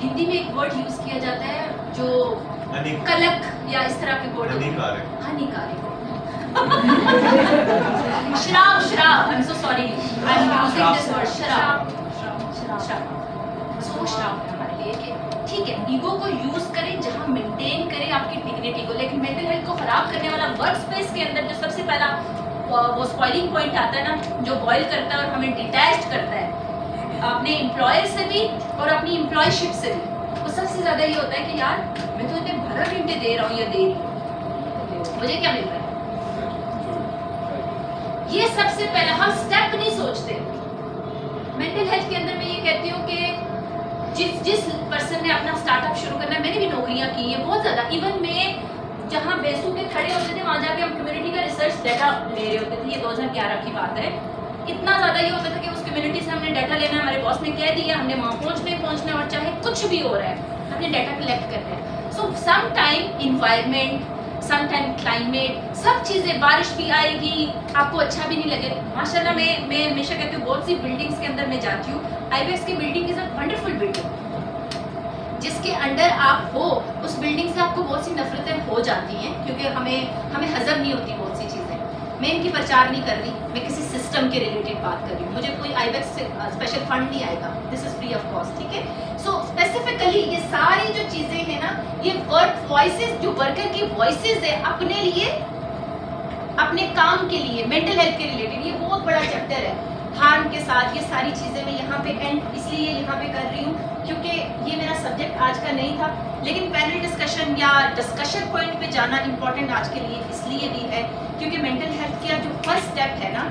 हिंदी में एक वर्ड यूज़ किया जाता है जो कलक या इस तरह के वर्ड, हानिकारक श्राप, आई am so sorry, I am using this word, श्राप। सो श्राप है हमारे लिए कि ठीक है, ईगो को यूज करें जहां मेंटेन करें आपकी डिग्निटी को, लेकिन मेंटल हेल्थ को खराब करने वाला वर्क स्पेस के अंदर जो सबसे पहला वो स्पॉइलिंग पॉइंट आता है ना, जो बॉयल करता है और हमें डिटैच्ड करता है अपने एम्प्लॉयर से भी और अपनी एम्प्लॉयशिप से भी, वो सबसे ज्यादा ये होता है कि यार मैं तो इतने 12 घंटे दे रहा हूँ या दे रही हूँ, मुझे क्या मिल रहा है? ये सबसे पहला हम स्टेप नहीं सोचते। मेंटल हेल्थ के अंदर मैं ये कहती हूँ कि जिस पर्सन ने अपना स्टार्टअप शुरू करना है, मैंने भी नौकरियाँ की हैं बहुत ज़्यादा, इवन मैं जहाँ बेसू के खड़े होते थे वहाँ जाके हम कम्युनिटी का रिसर्च डाटा ले रहे होते थे, ये 2011 की बात है। इतना ज़्यादा ये होता था कि उस कम्युनिटी से हमने डाटा लेना है, हमारे बॉस ने कह दिया, हमने वहाँ पहुँचना और चाहे कुछ भी हो रहा है हमने डाटा कलेक्ट करना है। So some time environment, some time climate, सब चीज़ें, बारिश भी आएगी, आपको अच्छा भी नहीं लगे। माशाल्लाह मैं हमेशा कहती हूँ बहुत सी बिल्डिंग्स के अंदर मैं जाती हूँ, आईबीएक्स की building is a wonderful building, जिसके अंदर आप हो उस बिल्डिंग से आपको बहुत सी नफरतें हो जाती हैं, क्योंकि हमें हजम नहीं होती बहुत सी चीज़ें। मैं इनकी प्रचार नहीं कर रही, मैं किसी सिस्टम के रिलेटेड बात कर रही हूँ। मुझे कोई आईबीएक्स से स्पेशल फंड नहीं आएगा, this is free of cost, ठीक है। सो स्पेसिफिकली ये सारी जो चीज़ें हैं ना, ये वर्क वॉइसेस, जो वर्कर की वॉइसेस है अपने लिए, अपने काम के लिए, मेंटल हेल्थ के रिलेटेड, ये बहुत बड़ा चैप्टर है। हार्म के साथ ये सारी चीज़ें मैं यहाँ पे एंड इसलिए यहाँ पे कर रही हूँ क्योंकि ये मेरा सब्जेक्ट आज का नहीं था, लेकिन पैनल डिस्कशन या डिस्कशन पॉइंट पे जाना इम्पोर्टेंट आज के लिए इसलिए भी है क्योंकि मेंटल हेल्थ का जो फर्स्ट स्टेप है ना,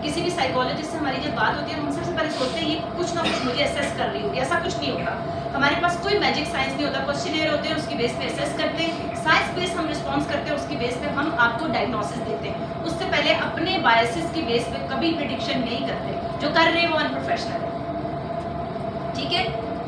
किसी भी साइकोलॉजिस्ट से हमारी जब बात होती है हम सबसे पहले सोचते हैं ये कुछ ना कुछ मुझे असेस कर रही होगी, ऐसा कुछ नहीं होता। हमारे पास कोई मैजिक साइंस नहीं होता, क्वेश्चनेयर होते हैं, उसकी बेस पे असेस करते हैं, साइंस बेस हम रिस्पॉन्स करते हैं, उसकी बेस पे हम आपको डायग्नोसिस देते हैं। उससे पहले अपने बायसेस की बेस पे कभी प्रिडिक्शन नहीं करते, जो कर रहे हैं वो अनप्रोफेशनल है। ठीक है,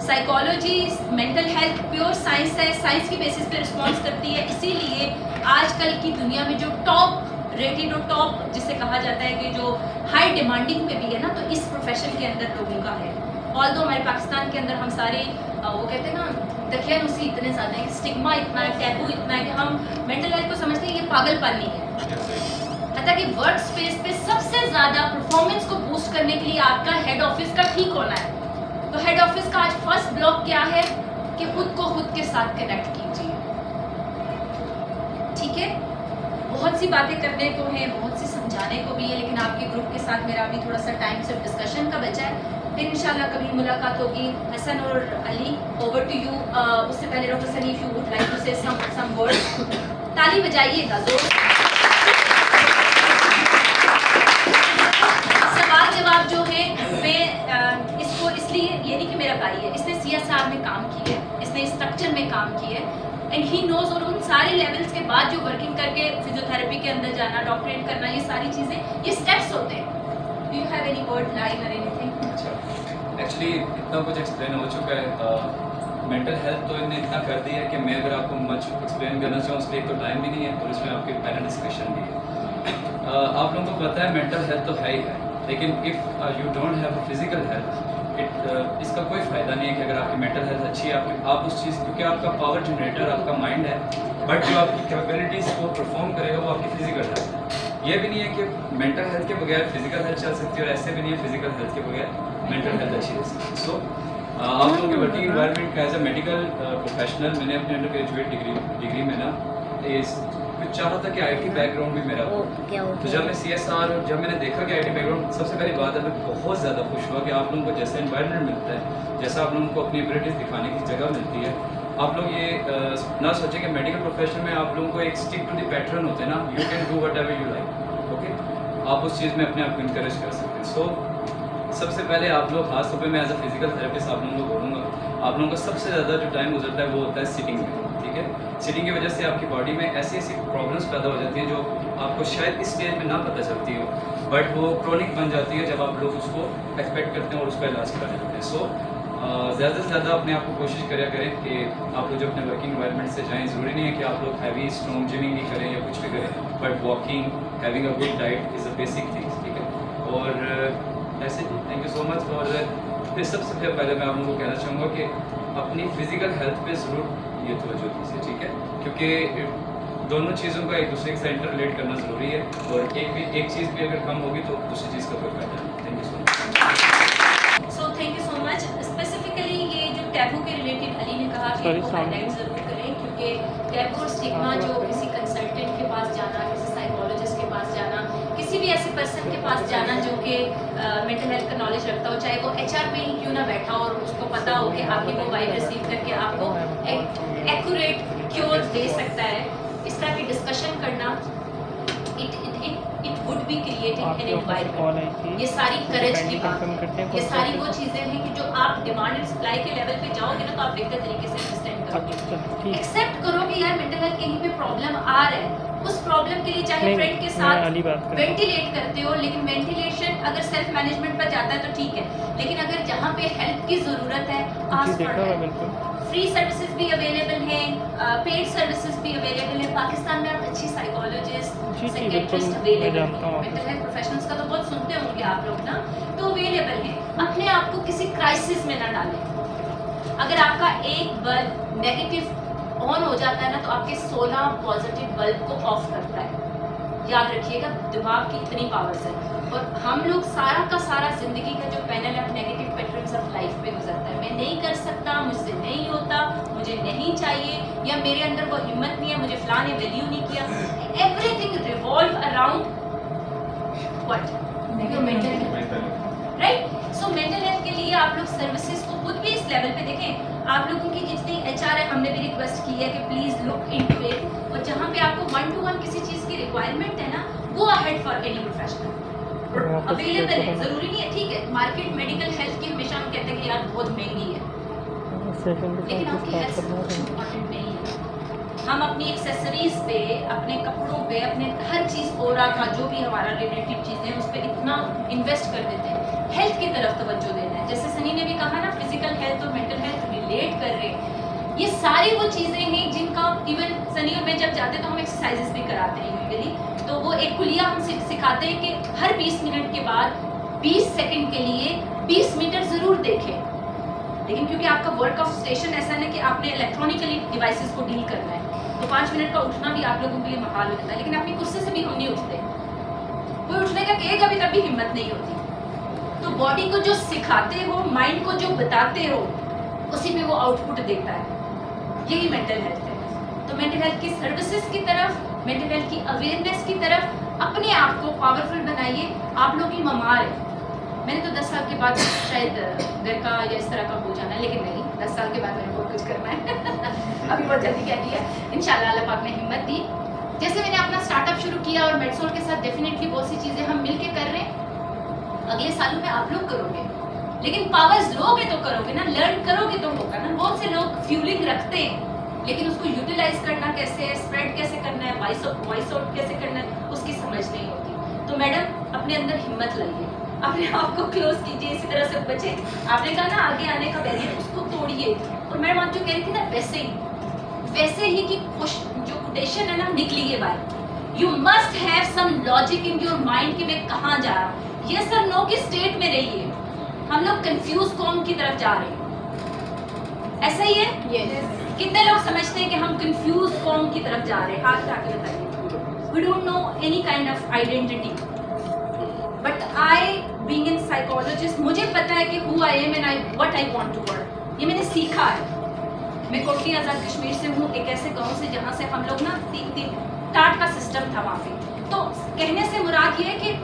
psychology mental health pure science है, साइंस की बेसिस पे रिस्पॉन्स करती है। इसीलिए आजकल की दुनिया में जो टॉप रेटेड और टॉप जिसे कहा जाता है कि जो हाई डिमांडिंग पे भी है ना, तो इस प्रोफेशन के अंदर लोगों का है। ऑल्दो हमारे पाकिस्तान के अंदर हम सारे वो कहते हैं ना दखियानुसी इतने ज़्यादा है, स्टिग्मा इतना है, टैबू इतना है कि हम मेंटल हेल्थ को समझते हैं ये पागलपन नहीं है। हत्ता कि वर्क स्पेस पे सबसे ज़्यादा परफॉर्मेंस को बूस्ट करने के लिए आपका हेड ऑफिस का ठीक होना है। तो हेड ऑफिस का आज फर्स्ट ब्लॉक क्या है कि खुद को खुद के साथ कनेक्ट कीजिए। ठीक है, बहुत सी बातें करने को हैं, बहुत सी समझाने को भी है, लेकिन आपके ग्रुप के साथ मेरा अभी थोड़ा सा टाइम सिर्फ डिस्कशन का बचा है। फिर इंशाल्लाह कभी मुलाकात होगी। हसन और अली, ओवर टू यू। उससे पहले doctor Sunny, if you would like to say some words, ताली बजाइएगा जोर। सवाल जवाब जो है मैं इसको इसलिए, ये नहीं कि मेरा भाई है, इसने CSR में काम की है, इसने स्ट्रक्चर में काम की है एंड ही नोज। और उन सारे लेवल्स के बाद जो वर्किंग करके फिजियोथेरेपी के अंदर जाना, डॉक्टरेट करना, ये सारी चीज़ें ये स्टेप्स होते हैं। Do you have any word line और एनीथिंग? अच्छा, एक्चुअली इतना कुछ एक्सप्लेन हो चुका है। मेंटल हेल्थ तो इन्हें इतना कर दिया है कि मैं अगर आपको मच एक्सप्लेन करना चाहूँ उसके लिए तो टाइम भी नहीं है और इसमें आपके पैनल डिस्कशन भी है। आप लोगों को पता है मेंटल हेल्थ तो है ही है, लेकिन if you don't have a physical health, इसका कोई फ़ायदा नहीं है कि अगर आपकी मेंटल हेल्थ अच्छी है, आप उस चीज़, क्योंकि आपका पावर जनरेटर आपका माइंड है, बट जो आपकी कैपेबिलिटीज़ को परफॉर्म करेगा वो आपकी फिजिकल हेल्थ है। ये भी नहीं है कि मेंटल हेल्थ के बगैर फिजिकल हेल्थ चल सकती है, और ऐसे भी नहीं है फिजिकल हेल्थ के बगैर मेंटल हेल्थ अच्छी रह सकती है। सो आप लोगों के वर्किंग इन्वायरमेंट का एज अ मेडिकल प्रोफेशनल, मैंने अपने अंडर ग्रेजुएट डिग्री में ना कुछ चाहा था कि IT बैकग्राउंड भी मेरा हो। तो जब मैं CSR, जब मैंने देखा कि IT बैकग्राउंड, सबसे पहली बात है मैं बहुत ज़्यादा खुश हुआ कि आप लोगों को जैसा इन्वायरमेंट मिलता है, जैसा आप लोगों को अपनी एबिलिटीज़ दिखाने की जगह मिलती है, आप लोग ये ना सोचें कि मेडिकल प्रोफेशन में आप लोगों को एक स्टिक टू द पैटर्न होते हैं ना, you can do what ever you like. Okay, आप उस चीज़ में अपने आप को इनकरेज कर सकते हैं। सो सबसे पहले आप लोग, खास तौर पे मैं एज अ फिजिकल थेरेपिस्ट आप लोगों को बोलूँगा, आप लोगों का सबसे ज़्यादा जो टाइम गुजरता है वो होता है सिटिंग में। ठीक है, सिटिंग की वजह से आपकी बॉडी में ऐसी ऐसी प्रॉब्लम्स पैदा हो जाती हैं जो आपको शायद इस स्टेज में ना पता चलती हो, बट वो क्रोनिक बन जाती है जब आप लोग उसको एक्सपेक्ट करते हैं और उसका इलाज कराने लगते हैं। सो ज़्यादा से ज़्यादा अपने आप को कोशिश करें कि आप लोग जब अपने वर्किंग इन्वायरमेंट से जाएँ, ज़रूरी नहीं है कि आप लोग हैवी स्ट्रॉन्ग जिमिंग ही करें या कुछ भी करें, but walking, having a good diet is a basic things. ठीक है, और ऐसे ही थैंक यू सो मच। और फिर सबसे पहले मैं आप लोगों को कहना चाहूँगा कि अपनी फिजिकल हेल्थ पे ज़रूर ये तवज्जो दीजिए। ठीक है, क्योंकि दोनों चीज़ों का एक दूसरे के साथ इंटर रिलेट करना ज़रूरी है, और एक चीज़ भी अगर कम होगी तो दूसरी चीज़ का कोई फायदा नहीं। Thank you so much. So thank you so much. Specifically ये जो टैबू के रिलेटेड अली ने कहा कि इसको हाईलाइट ज़रूर करें, क्योंकि टैबू और स्टिग्मा जो किसी कंसल्टेंट के पास जाना, किसी साइकोलॉजिस्ट के पास जाना, किसी भी ऐसे पर्सन के पास जाना जो कि मेंटल हेल्थ का नॉलेज रखता हो, चाहे वो HR में ही क्यों ना बैठा हो, और उसको पता हो कि आपकी वो वाइब रिसीव करके आपको एक्यूरेट क्योर दे सकता है, इस तरह की डिस्कशन करना, it would be creating an environment. ये सारी करेज की बात है, ये सारी वो चीज़ें हैं कि जो आप डिमांड एंड सप्लाई के लेवल पे जाओगे ना, तो आप बेहतर तरीके से अंडरस्टैंड करोगे, एक्सेप्ट करो कि यार मेंटल हेल्थ कहीं पे प्रॉब्लम आ रहा है, उस प्रॉब्लम के लिए चाहे फ्रेंड के साथ वेंटिलेट करते हो, लेकिन वेंटिलेशन अगर सेल्फ मैनेजमेंट पर जाता है तो ठीक है, लेकिन अगर जहाँ पे हेल्प की ज़रूरत है, ask for help. Free services भी अवेलेबल हैं, पेड सर्विसेज भी अवेलेबल है। पाकिस्तान में आप अच्छी साइकोलॉजिस्ट, साइकेट्रिस्ट अवेलेबल हैं, मेंटल हेल्थ प्रोफेशनल्स का तो बहुत सुनते होंगे आप लोग ना, तो अवेलेबल हैं। अपने आप को किसी क्राइसिस में ना डालें। अगर आपका एक बल्ब नेगेटिव ऑन हो जाता है ना, तो आपके 16 पॉजिटिव बल्ब को ऑफ करता है। याद रखिएगा, दिमाग की इतनी पावर्स है, और हम लोग सारा का सारा जिंदगी का जो पैनल है नेगेटिव पैटर्न्स ऑफ लाइफ पे गुजरता है। मैं नहीं कर सकता, मुझसे नहीं होता, मुझे नहीं चाहिए, या मेरे अंदर वो हिम्मत नहीं है, मुझे फलां ने वैल्यू नहीं किया। Everything revolve around what? Your mental health, right? So mental health के लिए आप लोग सर्विसेज को खुद भी इस लेवल पे देखें। आप लोगों की जितनी HR है, हमने भी रिक्वेस्ट की है कि प्लीज़ लुक इनटू इट, और जहाँ पे आपको 1-to-1 किसी चीज़ की रिक्वायरमेंट है ना, go ahead for any professional, available है। ज़रूरी नहीं है, ठीक है, मार्केट मेडिकल हेल्थ की हमेशा हम कहते हैं कि यार बहुत महंगी है, सेशन के लेकिन साथ आपकी हेल्थ स्टार्ट से करना कुछ है। इम्पोर्टेंट नहीं है। हम अपनी एक्सेसरीज पे, अपने कपड़ों पे, अपने हर चीज़ ओरा का जो भी हमारा रिलेटेड चीज़ें उस पर इतना इन्वेस्ट कर देते हैं। हेल्थ की तरफ तवज्जो देना है, जैसे सनी ने भी कहा ना, फिजिकल हेल्थ और मेंटल हेल्थ रिलेट कर रहे हैं। ये सारी वो चीज़ें हैं जिनका इवन सनी और मैं जब जाते हैं तो हम एक्सरसाइजेस भी कराते हैं यूजुअली। तो वो एक कुलिया हम सिखाते हैं कि हर 20 मिनट के बाद 20 सेकंड के लिए 20 मीटर ज़रूर देखें। लेकिन क्योंकि आपका वर्क ऑफ स्टेशन ऐसा है कि आपने इलेक्ट्रॉनिकली डिवाइसेस को डील करना है, तो 5 मिनट का उठना भी आप लोगों के लिए महाल हो जाता है। लेकिन अपनी कुर्सी से भी हम नहीं उठते, कोई उठने का कहेगा भी तब भी हिम्मत नहीं होती। तो बॉडी को जो सिखाते हो, माइंड को जो बताते हो, उसी में वो आउटपुट देता है। यही मेंटल हेल्थ है। तो मेंटल हेल्थ की सर्विसेज की तरफ, मेंटल हेल्थ की अवेयरनेस की तरफ अपने आप को पावरफुल बनाइए। आप लोग की ममार है। मैंने तो 10 साल के बाद शायद घर का या इस तरह का हो जाना है, लेकिन नहीं, 10 साल के बाद मैंने बहुत कुछ करना है। अभी बहुत जल्दी कह दिया। इंशाल्लाह अल्लाह पाक ने हिम्मत दी। जैसे मैंने अपना स्टार्टअप शुरू किया और मेडसोल के साथ डेफिनेटली बहुत सी चीज़ें हम मिल के कर रहे हैं। अगले सालों में आप लोग करोगे, लेकिन पावर्स लोगे तो करोगे ना, लर्न करोगे तो होगा ना। बहुत से लोग फ्यूलिंग रखते हैं, लेकिन उसको यूटिलाइज करना कैसे है, स्प्रेड कैसे करना है, वॉइस आउट कैसे करना है, उसकी समझ नहीं होती। तो मैडम अपने अंदर हिम्मत लाइए, अपने आप को क्लोज कीजिए, इसी तरह से बचे। आपने कहा ना आगे आने का बैरियर, उसको तोड़िए। और मैडम आप जो कह रही थी ना, वैसे ही कि जो कोटेशन है ना, निकलिए बाहर। You must have some logic in your mind कि मैं कहाँ जा रहा हूँ। यस और नो की स्टेट में रहिए। हम लोग कंफ्यूज कौम की तरफ जा रहे हैं, ऐसा ही है। Yes. कितने लोग समझते हैं कि हम कंफ्यूज कौम की तरफ जा रहे हैं? हाथ उठा के बताइए। We don't know any kind of identity, but I being in psychologist, मुझे पता है कि who I am and what I want to work. ये मैंने सीखा है। मैं कोटली आज़ाद कश्मीर से हूँ, एक ऐसे गांव से जहाँ से हम लोग ना 3 टाट का सिस्टम था वहाँ पे। तो कहने से मुराद ये है कि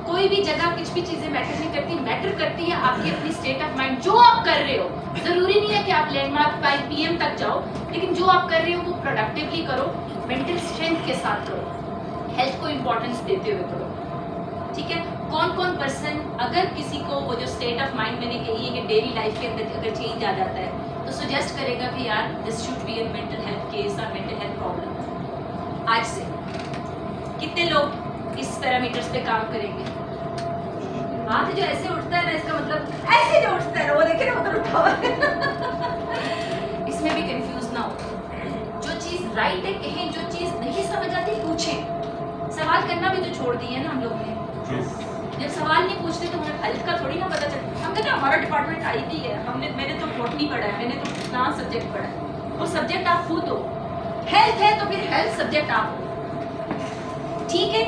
कोई भी जगह कुछ भी चीज़ें मैटर नहीं करती, मैटर करती है आपकी अपनी स्टेट ऑफ माइंड। जो आप कर रहे हो, ज़रूरी नहीं है कि आप लैंडमार्क बाई PM तक जाओ, लेकिन जो आप कर रहे हो वो प्रोडक्टिवली करो, मेंटल स्ट्रेंथ के साथ करो, हेल्थ को इम्पोर्टेंस देते हुए करो। ठीक है। कौन कौन पर्सन, अगर किसी को वो जो स्टेट ऑफ माइंड मैंने कही है कि डेली लाइफ के अंदर अगर चेंज आ जाता है, तो सजेस्ट करेगा कि यार this should be a mental health case और मेंटल हेल्थ प्रॉब्लम। आज से कितने लोग इस पैरामीटर्स पे काम करेंगे? हाथ जो ऐसे उठता है ना, इसका मतलब ऐसे जो उठता है ना, वो देखे ना उधर उठा हुआ है। इसमें भी कंफ्यूज ना हो। जो चीज़ राइट है कहें, जो चीज़ नहीं समझ आती पूछें। सवाल करना भी तो छोड़ दिए है ना हम लोगों ने। जब सवाल नहीं पूछते तो हमें हेल्थ का थोड़ी ना पता चलता। हम कहते हैं हमारा डिपार्टमेंट IT है, मैंने तो बॉटनी पढ़ा है, मैंने तो इतना सब्जेक्ट पढ़ा है। वो सब्जेक्ट आप खुद हो। हेल्थ है तो फिर हेल्थ सब्जेक्ट आप हो। ठीक है।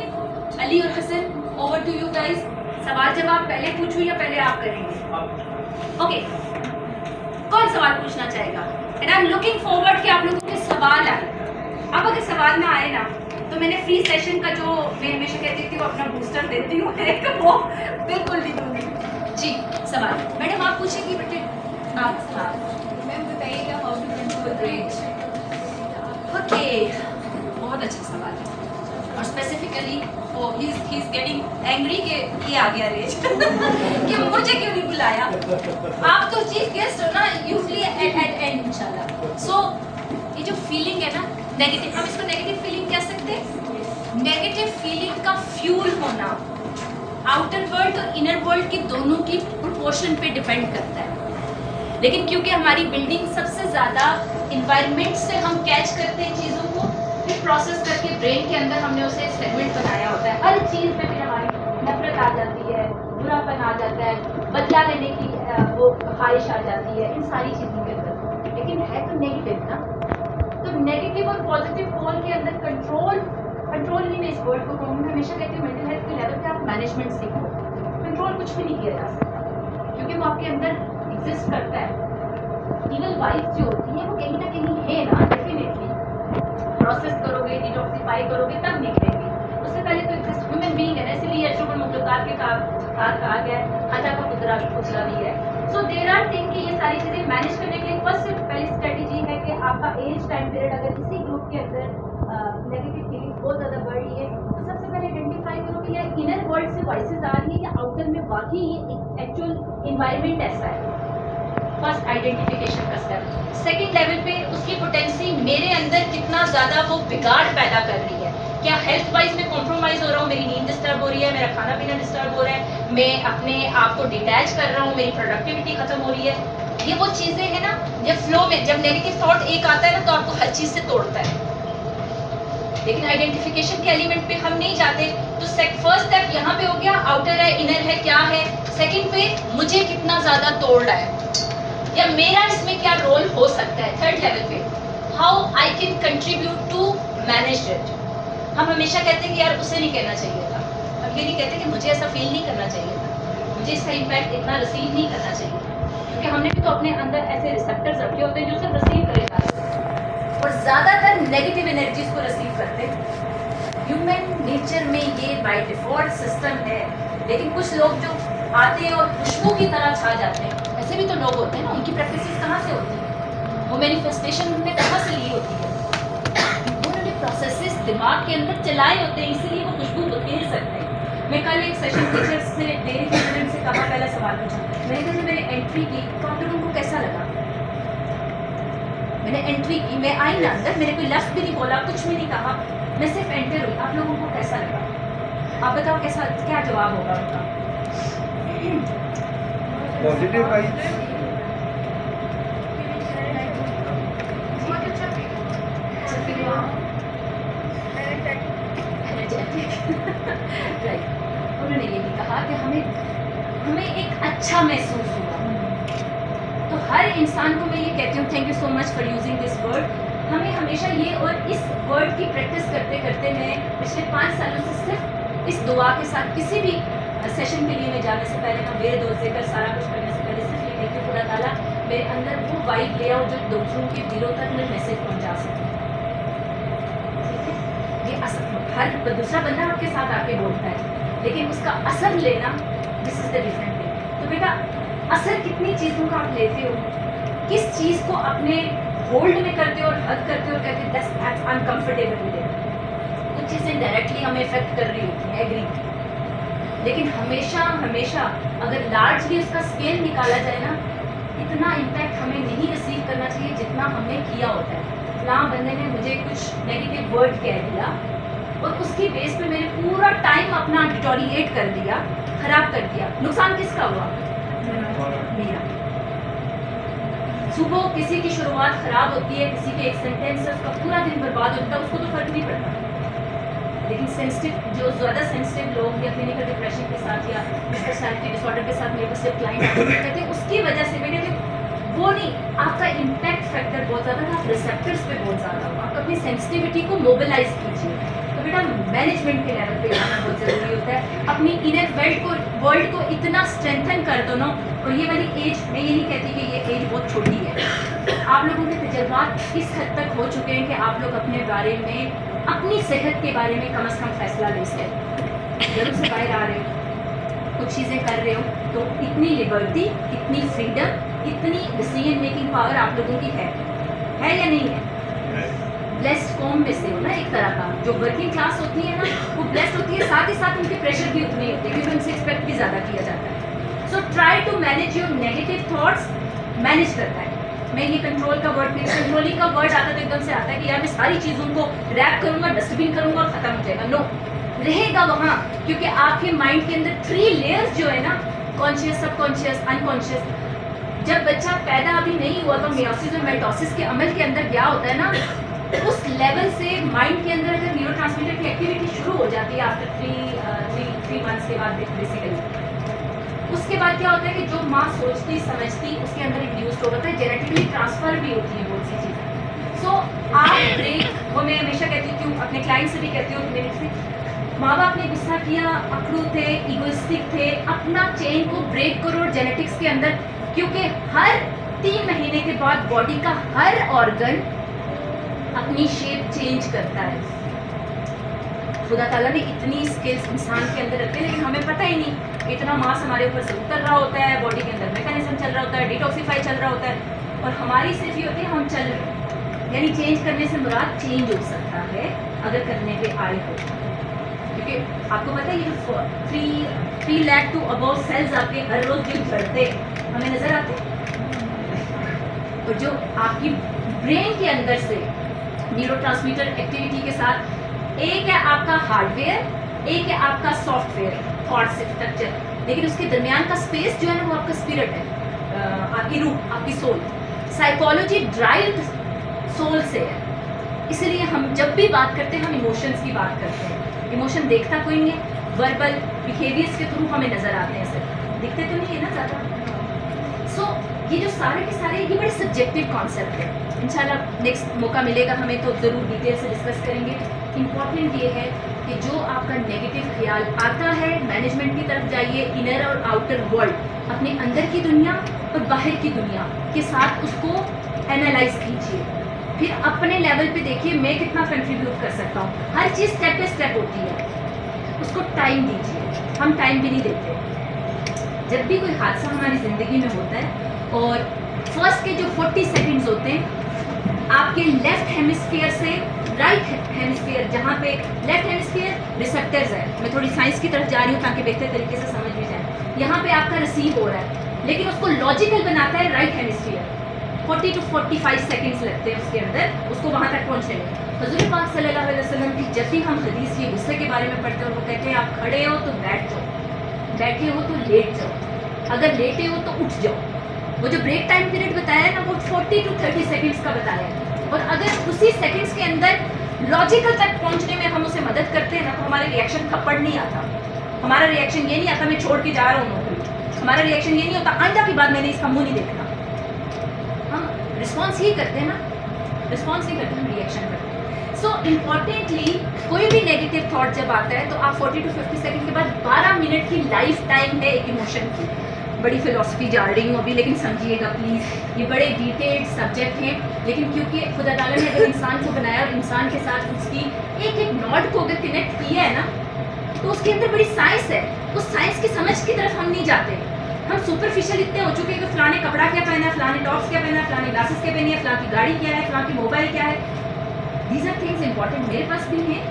अली और Hasan, over to you guys. सवाल जवाब पहले पूछूं या पहले आप करेंगे? ओके। कौन सवाल पूछना चाहेगा? And I am looking forward कि आप लोगों के सवाल आए। अब अगर सवाल ना आए ना, तो मैंने फ्री सेशन का जो मैं हमेशा कहती थी वो अपना बूस्टर देती हूँ, वो बिल्कुल नहीं दूंगी। जी सवाल मैडम आप पूछेंगी बेटे? आप मैम बताइएगा how to control rage. Okay, बहुत अच्छा सवाल है। और specifically he is getting angry के ये आ गया रेज कि मुझे क्यों नहीं बुलाया। आप तो चीफ गेस्ट हो ना यूजली एट एंड इंशाल्लाह। सो ये जो फीलिंग है ना नेगेटिव, हम इसको नेगेटिव फीलिंग कह सकते हैं। नेगेटिव फीलिंग का फ्यूल होना आउटर वर्ल्ड और इनर वर्ल्ड की दोनों की प्रोपोर्शन पे डिपेंड करता है। लेकिन क्योंकि हमारी बिल्डिंग सबसे ज़्यादा इन्वायरमेंट से हम कैच करते हैं चीज़ों को, फिर प्रोसेस करके ब्रेन के अंदर हमने उसे सेगमेंट बनाया होता है। हर चीज़ में फिर हमारी नफरत आ जाती है, बुरापन आ जाता है, बदला लेने की वो ख्वाहिश आ जाती है, इन सारी चीज़ों के अंदर। लेकिन है तो नेगेटिव ना, तो नेगेटिव और पॉजिटिव पोल के अंदर कंट्रोल नहीं, मैं इस वर्ड को कहूँगी, हमेशा कहती हूँ मेंटल हेल्थ के लेवल पे आप मैनेजमेंट सीखो। कंट्रोल कुछ भी नहीं किया जा सकता क्योंकि वो आपके अंदर एग्जिस्ट करता है। इवन वाइफ जो होती है वो कहीं ना कहीं है ना, डेफिनेटली प्रोसेस करोगे, डिटॉक्सिफाई करोगे तब निकलेगी। उससे पहले तो एग्जिस्ट ह्यूमन बीइंग है ना, इसलिए अशरफुल मखलूकात के साथ कहा गया है, अजा का पुतला भी है। सो देयर आर थिंग कि ये सारी चीज़ें मैनेज करने के लिए फर्स्ट पहली स्ट्रेटेजी है कि आपका एज टाइम पीरियड अगर इसी ग्रुप के अंदर नेगेटिव फीलिंग बहुत ज़्यादा बढ़ रही है, तो सबसे पहले आइडेंटिफाई करो कि यह इनर वर्ल्ड से वॉइसेस आ रही है या आउटर में वाकई ये एक्चुअल इन्वायरमेंट ऐसा है। फर्स्ट आइडेंटिफिकेशन का स्टेप। सेकंड लेवल पे उसकी पोटेंसी मेरे अंदर कितना ज़्यादा वो बिगाड़ पैदा कर रही है, क्या हेल्थ वाइज में कॉम्प्रोमाइज़ हो रहा हूँ, मेरी नींद डिस्टर्ब हो रही है, मेरा खाना पीना डिस्टर्ब हो रहा है, मैं अपने आप को डिटैच कर रहा हूँ, मेरी प्रोडक्टिविटी खत्म हो रही है। ये वो चीज़ें हैं ना, जब फ्लो में जब नेगेटिव थॉट एक आता है ना तो आपको हर चीज़ से तोड़ता है। लेकिन आइडेंटिफिकेशन के एलिमेंट पे हम नहीं जाते, तो फर्स्ट स्टेप यहाँ पे हो गया, आउटर है, इनर है, क्या है। सेकंड पे मुझे कितना ज़्यादा तोड़ रहा है या मेरा इसमें क्या रोल हो सकता है। थर्ड लेवल पे how I can contribute to manage it. हम हमेशा कहते हैं कि यार उसे नहीं कहना चाहिए था, हम ये नहीं कहते कि मुझे ऐसा फील नहीं करना चाहिए था, मुझे इसका इम्पैक्ट इतना रिसीव नहीं करना चाहिए, क्योंकि हमने भी तो अपने अंदर ऐसे रिसेप्टर्स रखे होते हैं जो सिर्फ रिसीव करेगा और ज़्यादातर नेगेटिव एनर्जीज को रिसीव करते हैं। ह्यूमन नेचर में ये बाय डिफॉल्ट सिस्टम है, लेकिन कुछ लोग जो आते हैं और खुशबू की तरह छा जाते हैं, ऐसे भी तो लोग होते हैं ना, उनकी प्रैक्टिस कहाँ से होती है, वो मैनिफेस्टेशन उन्होंने कहाँ से ली होती है, उन्होंने प्रोसेसेस दिमाग के अंदर चलाए होते हैं, इसीलिए वो खुशबू घेर सकते हैं। मैं कल एक सेशन टीचर से दे रही थी, मैंने उनसे कहा, पहला सवाल पूछा, मैंने कहा जब मैंने एंट्री की तो आप लोगों को कैसा लगा। मैंने एंट्री की, मैं आई ना अंदर, मैंने कोई लफ्ज़ भी नहीं बोला, कुछ भी नहीं कहा, मैं सिर्फ एंटर हुई, आप लोगों को कैसा लगा, आप बताओ कैसा, क्या जवाब होगा उनका। पॉजिटिव वाइब्स, राइट, उन्होंने ये भी कहा कि हमें एक अच्छा महसूस हुआ। तो हर इंसान को मैं ये कहती हूँ, thank you so much for using this word. हमें हमेशा ये और इस वर्ड की प्रैक्टिस करते करते मैं पिछले 5 सालों से सिर्फ इस दुआ के साथ किसी भी सेशन के लिए मैं जाने से पहले, मैं वेद और जिक्र सारा कुछ करने से पहले सिर्फ ये कहती हूँ, खुदा ताला मेरे अंदर वो वाइब ले आओ जो दूसरों के दिलों तक मैं मैसेज पहुँचा सकूँ। ये हर दूसरा बंदा आपके साथ आके बोलता है, लेकिन उसका असर लेना, this is the different thing. तो बेटा असर कितनी चीज़ों का आप लेते हो, किस चीज़ को अपने होल्ड में करते हो और हद करते हो, कहते हैं दैट्स अनकंफर्टेबल विद इट। कुछ चीज़ें डायरेक्टली हमें इफेक्ट कर रही होती हैं, एग्री, लेकिन हमेशा हमेशा अगर लार्जली उसका स्केल निकाला जाए ना, इतना इम्पैक्ट हमें नहीं रिसीव करना चाहिए जितना हमने किया होता है। ना बंदे ने मुझे कुछ नेगेटिव वर्ड कह दिया और उसकी बेस पे मैंने पूरा टाइम अपना डिटोरिएट कर दिया, खराब कर दिया, नुकसान किसका हुआ, मेरा। सुबह किसी की शुरुआत खराब होती है, किसी के एक सेंटेंस से उसका पूरा दिन बर्बाद होता है, उसको तो फर्क नहीं पड़ता। लेकिन सेंसिटिव, जो ज़्यादा सेंसिटिव लोग या क्लिनिकल डिप्रेशन के साथ या पर्सनैलिटी डिसऑर्डर के साथ मेरे पास जब क्लाइंट आते हैं, कहते हैं उसकी वजह से, मैं कहती हूँ वो नहीं, आपका इम्पैक्ट फैक्टर बहुत ज़्यादा था, रिसेप्टर्स पे बहुत ज़्यादा हुआ, आप अपनी सेंसिटिविटी को मोबिलाइज कीजिए। तो बेटा मैनेजमेंट के लेवल पे आना बहुत ज़रूरी होता है, अपनी इनर वर्ल्ड को इतना स्ट्रेंथन कर दो ना। और ये वाली एज, मैं ये नहीं कहती कि ये एज बहुत छोटी है, आप लोगों के तजुर्बात इस हद तक हो चुके हैं कि आप लोग अपने बारे में, अपनी सेहत के बारे में कम से कम फैसला ले सकें। जरूर से बाहर आ रहे हो, कुछ चीज़ें कर रहे हो, तो इतनी लिबर्टी, इतनी फ्रीडम, इतनी डिसीजन मेकिंग पावर आप लोगों की है या नहीं है। ब्लेस्ड कॉम में से हो ना, एक तरह का जो वर्किंग क्लास होती है ना, वो ब्लेस्ड होती है, साथ ही साथ उनके प्रेशर भी उतने ही होते हैं क्योंकि उनसे एक्सपेक्ट भी ज़्यादा किया जाता है। So try to manage your negative thoughts, manage करता है। मैं ये कंट्रोल का वर्ड नहीं, कंट्रोलिंग का वर्ड आता तो एकदम से आता है कि यार मैं सारी चीज़ों को रैप करूँगा, डस्टबिन करूँगा और ख़त्म हो जाएगा। नो, रहेगा वहाँ, क्योंकि आपके माइंड के अंदर 3 लेयर्स जो है ना, कॉन्शियस, सबकॉन्शियस, अनकॉन्शियस। जब बच्चा पैदा अभी नहीं हुआ तो मियोसिस और माइटोसिस के अमल के अंदर क्या होता है ना, उस लेवल से माइंड के अंदर अगर न्यूरोट्रांसमीटर की एक्टिविटी शुरू हो जाती है आफ्टर 3 मंथ्स के बाद बेसिकली, उसके बाद क्या होता है कि जो माँ सोचती समझती उसके अंदर इंड्यूस्ड होता है, जेनेटिकली ट्रांसफर भी होती है बहुत सी चीज़ें। सो आप ब्रेक, वो मैं हमेशा कहती हूँ, अपने क्लाइंट से भी कहती हूँ, मेरे माँ बाप ने गुस्सा किया, अकड़ू थे, इगोइस्टिक थे, अपना चेन को ब्रेक करो जेनेटिक्स के अंदर, क्योंकि हर 3 महीने के बाद बॉडी का हर ऑर्गन अपनी शेप चेंज करता है। खुदा ताला ने इतनी स्किल्स इंसान के अंदर रखते हैं, लेकिन हमें पता ही नहीं। इतना मास हमारे ऊपर से उतर रहा होता है, बॉडी के अंदर मैकेनिज्म चल रहा होता है, डिटॉक्सीफाई चल रहा होता है, और हमारी सिर्फ ये होती है हम चल रहे हैं। यानी चेंज करने से मुराद चेंज हो सकता है अगर करने पे आए हो, क्योंकि आपको पता है ये जो 3 लाख टू अबव सेल्स आपके हर रोज जो बढ़ते हमें नजर आते हैं, और जो आपकी ब्रेन के अंदर से न्यूरोट्रांसमीटर एक्टिविटी के साथ, एक है आपका हार्डवेयर, एक है आपका सॉफ्टवेयर थॉट स्ट्रक्चर, लेकिन उसके दरमियान का स्पेस जो है ना वो आपका स्पिरिट है, आपकी रूह, आपकी सोल। साइकोलॉजी ड्राइव सोल से है, इसलिए हम जब भी बात करते हैं हम इमोशंस की बात करते हैं। इमोशन देखता कोई नहीं है, वर्बल बिहेवियर्स के थ्रू हमें नजर आते हैं, सिर्फ दिखते तो नहीं है ना ज़्यादा। सो ये जो सारे के सारे ये बड़े सब्जेक्टिव कॉन्सेप्ट है। इंशाल्लाह नेक्स्ट मौका मिलेगा हमें तो ज़रूर डिटेल से डिस्कस करेंगे। इम्पॉर्टेंट ये है कि जो आपका नेगेटिव ख्याल आता है, मैनेजमेंट की तरफ जाइए, इनर और आउटर वर्ल्ड, अपने अंदर की दुनिया और बाहर की दुनिया के साथ उसको एनालाइज कीजिए, फिर अपने लेवल पे देखिए मैं कितना कंट्रीब्यूट कर सकता हूँ। हर चीज़ स्टेप बाय स्टेप होती है, उसको टाइम दीजिए, हम टाइम भी नहीं देते। जब भी कोई हादसा हमारी ज़िंदगी में होता है और फर्स्ट के जो 40 सेकंड्स होते हैं आपके लेफ्ट हेमिस्फीयर से राइट हेमिस्फीयर, जहाँ पे लेफ्ट हेमिस्फीयर रिसेप्टर्स है, मैं थोड़ी साइंस की तरफ जा रही हूँ ताकि बेहतर तरीके से समझ भी जाए, यहाँ पे आपका रिसीव हो रहा है, लेकिन उसको लॉजिकल बनाता है राइट हेमिस्फीयर। 40 to 45 सेकंड्स लगते हैं उसके अंदर उसको वहाँ तक पहुँचने में। हुज़ूर पाक सल्लल्लाहु अलैहि वसल्लम की जब भी हम हदीस ये गुस्से के बारे में पढ़ते हैं, वो कहते हैं आप खड़े हो तो बैठ जाओ, बैठे हो तो लेट जाओ, अगर लेटे हो तो उठ जाओ। वो जो ब्रेक टाइम पीरियड बताया है ना वो 40 to 30 सेकंड्स का बताया है, और अगर उसी सेकंड्स के अंदर लॉजिकल तक पहुंचने में हम उसे मदद करते हैं ना तो हमारे रिएक्शन थप्पड़ नहीं आता, हमारा रिएक्शन ये नहीं आता मैं छोड़ के जा रहा हूँ नौकरी, हमारा रिएक्शन ये नहीं होता आइंदा की बात मैंने इसका मुंह नहीं देखना। हम रिस्पॉन्स ही करते हैं ना, रिस्पॉन्स नहीं करते, हम रिएक्शन करते हैं। सो इम्पॉर्टेंटली कोई भी नेगेटिव थॉट जब आता है तो आप 40 to 50 सेकंड के बाद 12 मिनट की लाइफ टाइम है एक इमोशन की। बड़ी फिलॉसफी जा रही हूँ अभी, लेकिन समझिएगा प्लीज़, ये बड़े डिटेल्ड सब्जेक्ट हैं, लेकिन क्योंकि खुदा ताला ने अगर इंसान को बनाया और इंसान के साथ उसकी एक एक नॉट को अगर कनेक्ट किया है ना तो उसके अंदर बड़ी साइंस है। उस साइंस की समझ की तरफ हम नहीं जाते, हम सुपरफिशियल इतने हो चुके हैं कि फलाने कपड़ा क्या पहना है, फलाने टॉप्स क्या पहना है, फलाने ग्लासेस क्या पहनी है, फलां की गाड़ी क्या है, फलां की मोबाइल क्या है। दीज आर थिंग्स इंपॉर्टेंट, मेरे पास भी हैं,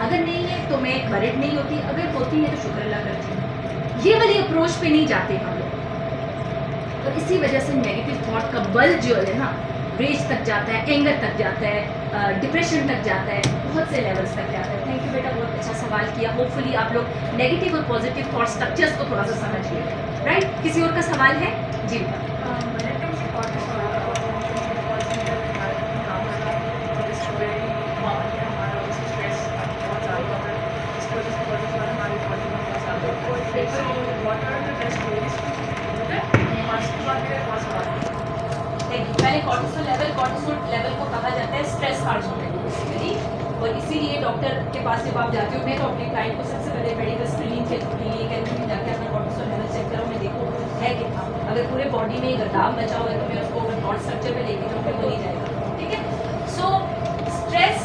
अगर नहीं है तो मैं वरिड नहीं होती, अगर होती है तो शुक्र अल्लाह करती हूँ। ये वाली अप्रोच पे नहीं जाते हम लोग, तो इसी वजह से नेगेटिव थॉट का बल जो है ना रेज तक जाता है, एंगर तक जाता है, डिप्रेशन तक जाता है, बहुत से लेवल्स तक जाता है। थैंक यू बेटा, बहुत अच्छा सवाल किया। होपफुली आप लोग नेगेटिव और पॉजिटिव थॉट स्ट्रक्चर्स को थोड़ा सा समझिए, राइट। किसी और का सवाल है? जी पहले कॉर्टिसोल लेवल को कहा जाता है स्ट्रेस हार्मोन बेसिकली, और इसीलिए डॉक्टर के पास जब आप जाते हो, मैं तो अपने क्लाइंट को सबसे पहले मेडिकल स्क्रीनिंग के लिए कहती हूँ जाके अपना कॉर्टिसोल लेवल चेक करो, मैं देखो है कितना। अगर पूरे बॉडी में गर्दाव बचा हुआ है तो मैं उसको नॉट स्ट्रक्चर पे लेके जाऊँ, फिर वो नहीं जाएगा, ठीक है। सो स्ट्रेस,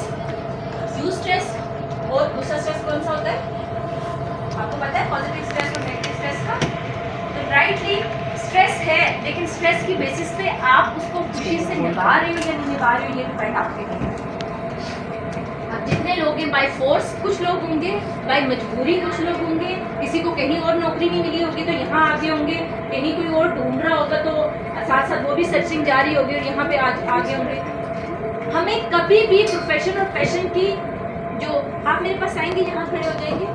यू स्ट्रेस और दूसरा स्ट्रेस कौन सा होता है आपको पता है? पॉजिटिव स्ट्रेस और नेगेटिव स्ट्रेस का। तो राइटली स्ट्रेस है, लेकिन स्ट्रेस की बेसिस पे आप उसको खुशी से निभा रहे हो या नहीं निभा रहे हो, ये डिपेंड आपके ऊपर है। अब जितने लोग हैं बाय फोर्स कुछ लोग होंगे, बाय मजबूरी कुछ लोग होंगे, किसी को कहीं और नौकरी नहीं मिली होगी तो यहाँ आगे होंगे, कहीं कोई और ढूंढ रहा होगा तो साथ साथ वो भी सर्चिंग जारी होगी और यहाँ पे आगे होंगे। हमें कभी भी प्रोफेशन और पैशन की जो आप मेरे पास आएंगे, यहाँ खड़े हो जाएंगे,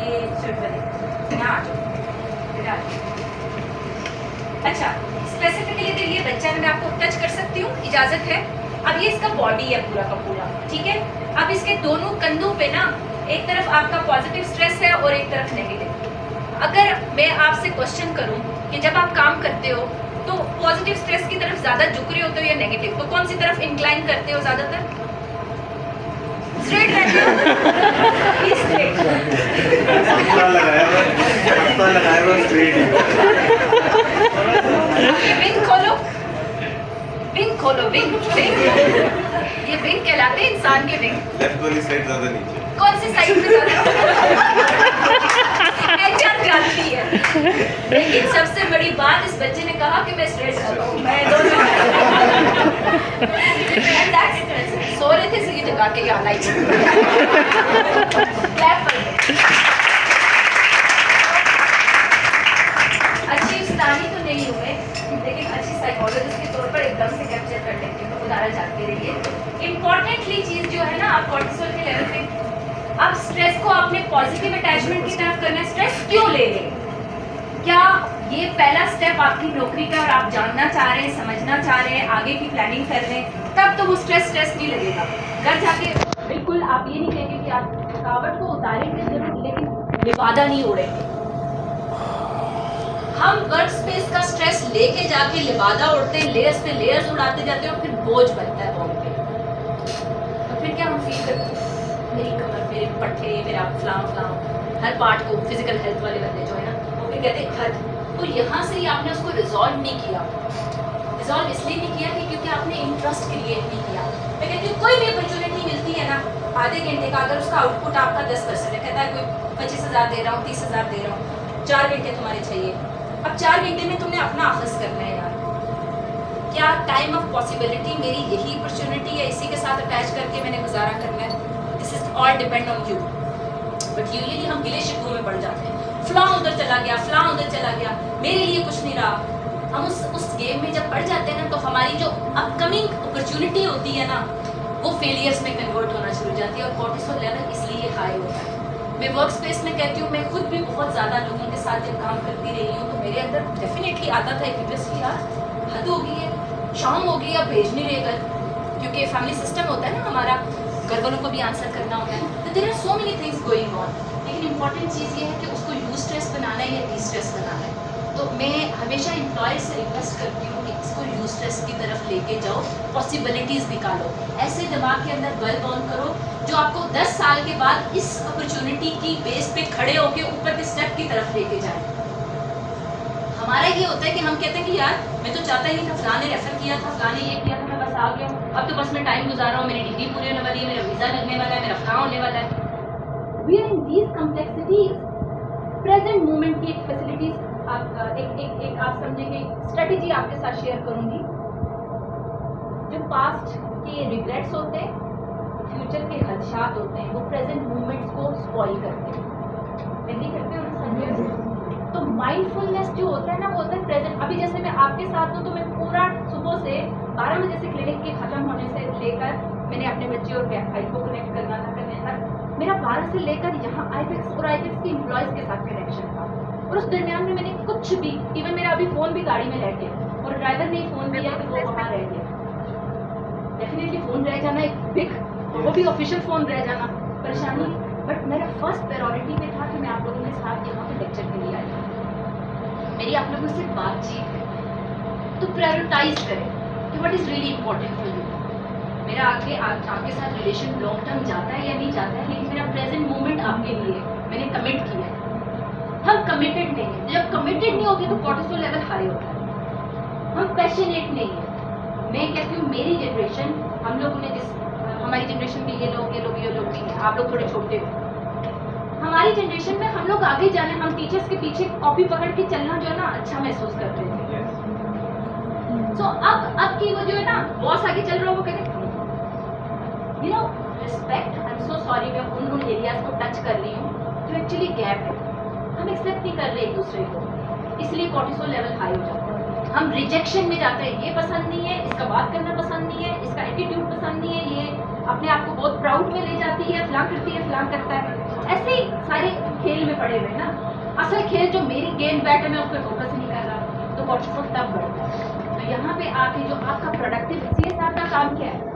ये शर्ट वाले यहाँ आ जाओ। अच्छा, स्पेसिफिकली अगर ये बच्चा है मैं आपको टच कर सकती हूँ, इजाजत है? अब ये इसका बॉडी है पूरा का पूरा, ठीक है। अब इसके दोनों कंधों पे ना एक तरफ आपका पॉजिटिव स्ट्रेस है और एक तरफ नेगेटिव। अगर मैं आपसे क्वेश्चन करूँ कि जब आप काम करते हो तो पॉजिटिव स्ट्रेस की तरफ ज़्यादा झुक रहे होते हो या नेगेटिव, तो कौन सी तरफ इंक्लाइन करते हो ज़्यादातर? स्ट्रेट रहते हो? स्ट्रेट लगाया हुआ स्ट्रेट। विंग खोलो, विंग खोलो, विंग विंग, ये विंग कहलाते हैं इंसान के विंग। लेफ्ट वाली साइड ज्यादा नीचे। कौन सी साइड पे ज्यादा? एचआर जानती है, लेकिन सबसे बड़ी बात इस बच्चे ने कहा कि मैं स्ट्रेट रहता हूँ, मैं दोनों सो रहे थे सही जगह के याद आई। अच्छी उस्तानी तो नहीं हुए, लेकिन अच्छी साइकोलॉजिस्ट के तौर पर एकदम उतारा जाते रहिए। इम्पॉर्टेंटली चीज़ जो है ना, आप कॉर्टिसोल के लेवल पे आप स्ट्रेस को अपने पॉजिटिव अटैचमेंट की तरफ करना है। स्ट्रेस क्यों ले लें? क्या ये पहला स्टेप आपकी नौकरी का और आप जानना चाह रहे हैं, समझना चाह रहे हैं, आगे की प्लानिंग कर रहे हैं, तब तो वो स्ट्रेस नहीं लगेगा। घर जाके बिल्कुल आप ये नहीं कहेंगे कि आप थकावट को उतारेंगे जरूर, लेकिन लिबादा नहीं उड़ेंगे। हम वर्क स्पेस का स्ट्रेस लेके जाके लिबादा उड़ते हैं, लेयर्स पे लेयर्स उड़ाते जाते हैं और फिर बोझ बनता है बॉडी पे। और फिर क्या हम फील करते हैं, मेरी कमर, मेरे पट्टे, मेरा फलां हर पार्ट को, फिजिकल हेल्थ वाले बंदे जो है ना, वो फिर कहते हैं खत। तो यहाँ से ही आपने उसको रिजॉल्व नहीं किया। रिजॉल्व इसलिए नहीं किया कि क्योंकि आपने इंटरेस्ट क्रिएट नहीं किया। मैं कहती हूँ कोई भी अपॉर्चुनिटी मिलती है ना, आधे घंटे का, अगर उसका आउटपुट आपका 10% है, कहता है कोई 25,000 दे रहा हूँ, 30,000 दे रहा हूँ, 4 घंटे तुम्हारे चाहिए। अब 4 घंटे में तुमने अपना अखज़ करना है यार। क्या टाइम ऑफ पॉसिबिलिटी मेरी यही अपॉर्चुनिटी है, इसी के साथ अटैच करके मैंने गुजारा करना है? This is all depend on you. But usually हम गिले शिकवों में पड़ जाते हैं, फलां उधर चला गया, फलां उधर चला गया, मेरे लिए कुछ नहीं रहा। हम उस गेम में जब पड़ जाते हैं ना, तो हमारी जो अपकमिंग अपॉर्चुनिटी होती है ना, वो फेलियर्स में कन्वर्ट होना शुरू हो जाती है। और कॉर्टिसोल लेवल इसलिए हाई होता है। मैं वर्क स्पेस में कहती हूँ, मैं खुद भी बहुत ज़्यादा लोगों के साथ जब काम करती रही हूँ, तो मेरे अंदर डेफिनेटली आता था एक इंटरेस्ट, यार हद हो गई है, शाम हो गई, अब भेज नहीं रहे घर, क्योंकि फैमिली सिस्टम होता है ना हमारा, घर वालों को भी आंसर करना होता है। तो there are so many things going on. लेकिन इंपॉर्टेंट चीज़ ये है कि उसको यू स्ट्रेस बनाना है या डी स्ट्रेस बनाना है। तो मैं हमेशा एम्प्लॉयर से रिक्वेस्ट करती हूँ कि इसको यू स्ट्रेस की तरफ लेके जाओ, पॉसिबिलिटीज़ निकालो, ऐसे दिमाग के अंदर बल्ब ऑन करो जो आपको 10 साल के बाद इस अपॉर्चुनिटी की बेस पे खड़े होके ऊपर के स्टेप की तरफ लेके जाए। हमारा ये होता है कि हम कहते हैं कि यार मैं तो चाहता ही नहीं था, फलाने रेफर किया था, फलाने ये किया था, मैं बस आ गया हूँ, अब तो बस मैं टाइम गुजार रहा हूँ, मेरी डिग्री पूरी होने वाली है, मेरा वीज़ा लगने वाला है, मेरा फलां होने वाला है। We are in these complexities. Present moment की एक फैसिलिटीज एक आप समझेंगे, स्ट्रेटेजी आपके साथ शेयर करूंगी। जो पास्ट के रिग्रेट्स होते हैं, फ्यूचर के खदशात होते हैं, वो प्रेजेंट मोमेंट्स को स्पॉइल करते हैं, नहीं करते हैं उन्हें। तो माइंडफुलनेस जो होता है ना, वो होता है प्रेजेंट। अभी जैसे मैं आपके साथ हूँ, तो मैं पूरा सुबह से 12 बजे से क्लिनिक के ख़त्म होने से लेकर, मैंने अपने बच्चे और भाई को कनेक्ट करना था, करने तक मेरा 12 से लेकर यहाँ आईपेक्स और आईपेक्स के एम्प्लॉयज़ के साथ कनेक्शन था। और उस दरमियान में मैंने कुछ भी, इवन मेरा अभी फ़ोन भी गाड़ी में रह गया और ड्राइवर ने फ़ोन दिया कि वो वहाँ रह गया। डेफिनेटली फ़ोन रह जाना एक बिग, वो भी ऑफिशियल फ़ोन रह जाना परेशानी। बट मेरा फर्स्ट प्रायोरिटी पे था कि मैं आप लोगों के साथ यहाँ पे लेक्चर के लिए आई, मेरी आप लोगों से बातचीत है। तो प्रायोरिटाइज करें कि what is really important for you. मेरा आपके साथ रिलेशन लॉन्ग टर्म जाता है या नहीं जाता है, लेकिन मेरा प्रेजेंट मोमेंट आपके लिए मैंने कमिट किया है। हम कमिटेड नहीं है, जब कमिटेड नहीं होते तो कॉर्टिसोल लेवल हाई होता है। हम पैशनेट नहीं है। मैं कहती हूँ मेरी जनरेशन, हम लोगों ने हमारी जनरेशन में ये लोग भी हैं, आप लोग थोड़े छोटे हो। हमारी जनरेशन में हम लोग आगे जाने, हम टीचर्स के पीछे कॉपी पकड़ के चलना जो है ना अच्छा महसूस करते थे। सो अब की वो जो है ना, बॉस आगे चल रहा है, वो कहते you know respect, I am so sorry, मैं उन एरियाज को टच कर रही हूँ जो एक्चुअली गैप है, हम एक्सेप्ट नहीं कर रहे एक दूसरे को, इसलिए कॉर्टिसोल लेवल हाई हो जाता है। हम रिजेक्शन में जाते हैं, ये पसंद नहीं है, इसका बात करना पसंद नहीं है, इसका एटीट्यूड पसंद नहीं है, ये अपने आप को बहुत प्राउड में ले जाती है, फलां करती है, फलां करता है। ऐसे ही सारे खेल में पड़े हुए ना। असल खेल जो मेरी गेम बैट है, मैं उस पर फोकस नहीं कर रहा, तो कॉर्टिसोल तब बढ़ता है। तो यहाँ पे आके जो आपका प्रोडक्टिव CSR का काम क्या है,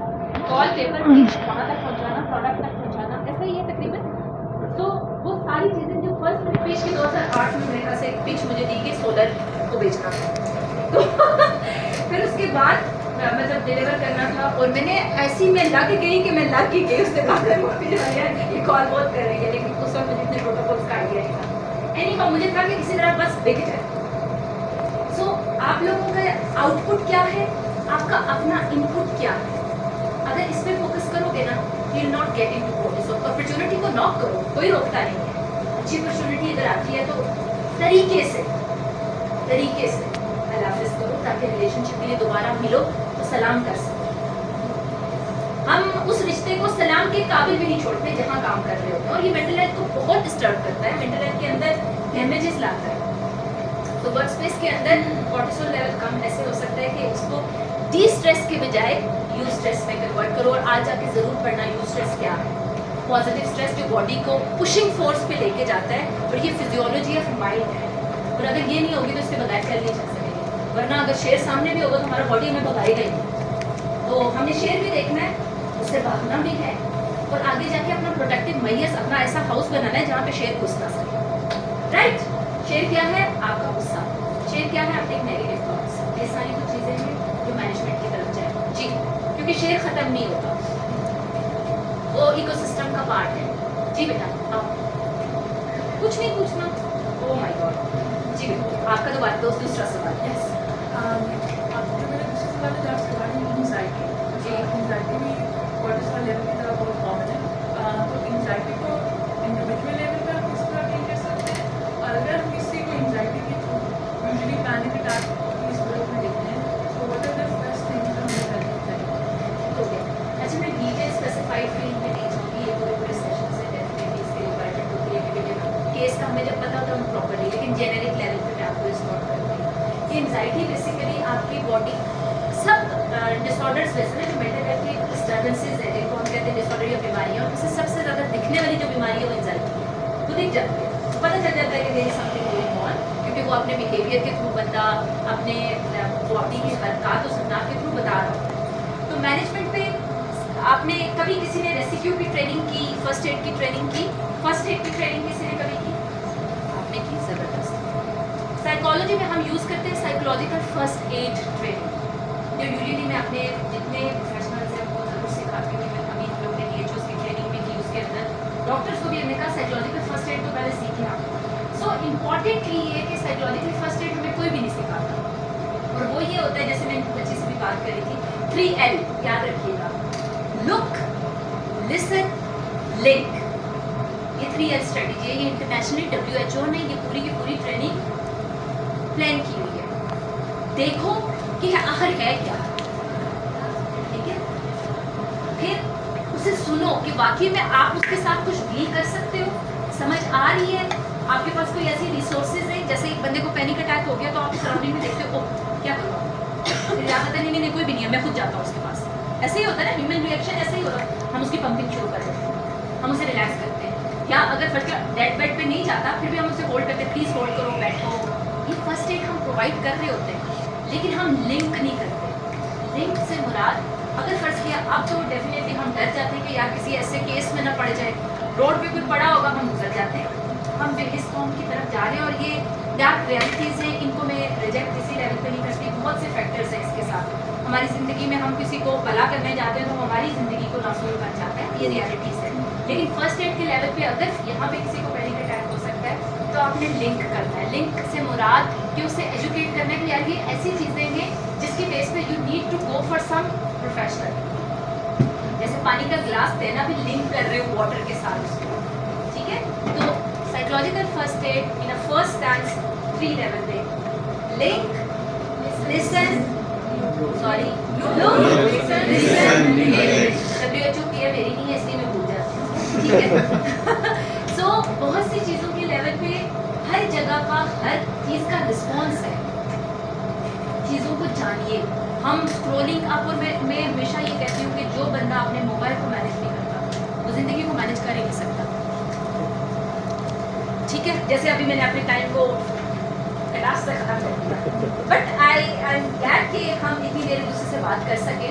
कॉल पेपर वहाँ तक पहुँचाना, प्रोडक्ट तक पहुँचाना, ऐसा ही है तकरीबन। तो वो सारी चीज़ें जो फर्स्ट पेज के 2008 में मेरे पास एक पिच मुझे दी कि सोलर को बेचना था, तो फिर उसके बाद मतलब डिलीवर करना था, और मैंने ऐसी मैं लग गई कि मैं लग ही गई। उसके बाद ये कॉल बहुत कर रही है, लेकिन उस वक्त मुझे इतने प्रोटोकॉल्स का आइडिया नहीं था। एनीहाउ मुझे था कि किसी तरह बस बिक जाए। सो आप लोगों का आउटपुट क्या है, आपका अपना इनपुट क्या है, अगर इस पर फोकस करोगे ना, you will not get into cortisol. Opportunity को नॉक करो, कोई रोकता नहीं है। अच्छी अपॉर्चुनिटी इधर आती है तो तरीके से हाफिज करो, ताकि रिलेशनशिप के लिए दोबारा मिलो तो सलाम कर सको। हम उस रिश्ते को सलाम के काबिल भी नहीं छोड़ते जहाँ काम कर रहे होते हैं, और ये मेंटल हेल्थ को बहुत डिस्टर्ब करता है, मेंटल हेल्थ के अंदर डैमेजेस लाता है। तो वर्क स्पेस के अंदर कॉर्टिसोल लेवल कम ऐसे हो सकता है कि उसको डी स्ट्रेस के बजाय यू स्ट्रेस में कन्वर्ट करो और आज जाके ज़रूर पढ़ना यू स्ट्रेस क्या है। पॉजिटिव स्ट्रेस जो बॉडी को पुशिंग फोर्स पे लेके जाता है और ये फिजियोलॉजी ऑफ माइंड है, और अगर ये नहीं होगी तो इसके बगैर कर नहीं जा सकेंगे। वरना अगर शेर सामने भी होगा तो हमारा बॉडी हमें भगाएगा ही नहीं। तो हमने शेर भी देखना है, उससे भागना भी है, और आगे जाके अपना प्रोटेक्टिव मैयस, अपना ऐसा हाउस बनाना है जहाँ पे शेर घुस ना सके। राइट? शेर क्या है? आपका गुस्सा। शेर क्या है? आपके नेगेटिव थॉट्स। ये सारी कुछ चीज़ें हैं जो मैनेजमेंट की तरफ जाए जी, क्योंकि शेर खत्म नहीं होता, वो इकोसिस्टम का पार्ट है। जी बेटा आओ, कुछ नहीं पूछना। ओह माय गॉड, जी बेटा आपका तो बात दोस्त दूसरा सवाल। यस जो मेरा दूसरा सवाल है आपसे रिगार्डिंग एंजाइटी। जी, एंजाइटी भी कोर्टिसोल लेवल की तरह बहुत कॉमन है, तो एंजाइटी को इंडिविजुअल लेवल पे आप किस तरह डील कर सकते हैं, और अगर हम किसी को एंजाइटी के थ्रू यूजुअली पैनिक अटैक की सूरत में देखते हैं तो what are the first things हमें करनी चाहिए? ओके, अच्छा मैं डिटेल स्पेसिफाइड फील्ड में नहीं जाऊँगी, ये पूरे सेशन से डेफिनेटली इसकी रिक्वायरमेंट होती है क्योंकि केस का हमें जब पता होता है हम प्रॉपर्ली, लेकिन जेनेरिक लेवल पे मैं आपको इस नोट करती हूँ कि एंजाइटी बेसिकली आपकी बॉडी सब डिसऑर्डर्स वैसे ना जो मेंटल हेल्थ की डिस्टर्बेंसेज है जिनको हम कहते हैं डिसऑर्डर या बीमारियाँ, उससे सबसे ज़्यादा दिखने वाली जो बीमारी है वो एंजाइटी है। वो दिख जाती है, पता चल जाता है कि there is something going on, क्योंकि वो अपने बिहेवियर के थ्रू बंदा अपने बॉडी की हरकत और सन्नाट के थ्रू बता रहा है। तो मैनेजमेंट पे आपने कभी किसी ने रेस्क्यू की ट्रेनिंग की, फर्स्ट एड की ट्रेनिंग की? फर्स्ट एड की ट्रेनिंग किसी ने कभी की? आपने की, ज़बरदस्त। साइकोलॉजी में हम यूज़ करते हैं साइकोलॉजिकल फर्स्ट एड ट्रेनिंग, जो यूजुअली मैं अपने जितने प्रोफेशनल्स हैं उनको ज़रूर सिखाती हूँ। मैं अभी लोग ने DHOs की ट्रेनिंग भी की, उसके अंदर डॉक्टर्स को भी हमने कहा साइकोलॉजिकल फर्स्ट एड तो पहले सीखें आप। सो इम्पॉर्टेंटली ये कि साइकोलॉजिकल फर्स्ट एड हमें कोई भी नहीं सिखाता, और वो ये होता है जैसे मैं बच्ची से भी बात कर रही थी, 3L याद रखिएगा, लुक, लिसन, लिंक। ये 3L स्ट्रेटेजी है, ये इंटरनेशनली WHO ने ये पूरी की पूरी ट्रेनिंग प्लान की हुई है। देखो कि आखिर है क्या, ठीक है, फिर उसे सुनो कि वाकई में आप उसके साथ कुछ डील कर सकते हो, समझ आ रही है, आपके पास कोई ऐसी रिसोर्सेज है। जैसे एक बंदे को पैनिक अटैक हो गया तो आप सराउंडिंग में देखते हो, ओ क्या करूँ, ज़्यादातर नहीं कोई भी नहीं है, मैं खुद जाता हूँ उसके पास। ऐसे ही होता है ना, ह्यूमन रिएक्शन ऐसे ही होता है। हम उसकी पंपिंग शुरू कर देते हैं, हम उसे रिलैक्स करते हैं, या अगर फर्स्ट डेड बेड पे नहीं जाता फिर भी हम उसे होल्ड करते हैं, प्लीज़ होल्ड करो, बैठो। ये फर्स्ट एड हम प्रोवाइड कर रहे होते हैं, लेकिन हम लिंक नहीं करते। लिंक से मुराद अगर फर्ज किया अब तो डेफिनेटली हम डर जाते हैं कि यार किसी ऐसे केस में ना पड़ जाए, रोड पे कोई पड़ा होगा, हम गुजर जाते हैं, हम इस कौम की तरफ जा रहे हैं। और ये डार्क रियलिटीज़ हैं, इनको मैं रिजेक्ट किसी लेवल पे नहीं करती। बहुत से फैक्टर्स हैं इसके साथ। हमारी ज़िंदगी में हम किसी को भला करने जाते हैं तो हमारी ज़िंदगी को नासूर बन जाता है, ये रियलिटीज़ है। लेकिन फर्स्ट एड के लेवल पे अगर यहाँ पे किसी को पैनिक अटैक हो सकता है तो आपने लिंक करना है। लिंक से मुराद कि उसे एजुकेट करना है कि यार ये ऐसी चीज़ें हैं जिसकी बेस पे you need to go for some professional. जैसे पानी का गिलास देना भी लिंक कर रहे हो वाटर के साथ उसको, ठीक है। तो psychological first aid in a first instance 3 level पे, link, listen, sorry look, listen, WHO की है, मेरी नहीं है इसलिए मैं भूल जाती हूँ, ठीक है। सो बहुत सी चीज़ों के लेवल पे हर जगह का हर चीज़ का रिस्पॉन्स है। चीज़ों को जानिए। हम स्क्रोलिंग अप, और मैं हमेशा ये कहती हूँ कि जो बंदा अपने मोबाइल को मैनेज नहीं करता वो ज़िंदगी को मैनेज कर ही नहीं सकता, ठीक है। जैसे अभी मैंने अपने टाइम को क्लास से ख़त्म कर दिया, बट आई एम ग्लैड कि हम इतनी देर एक दूसरे से बात कर सकें।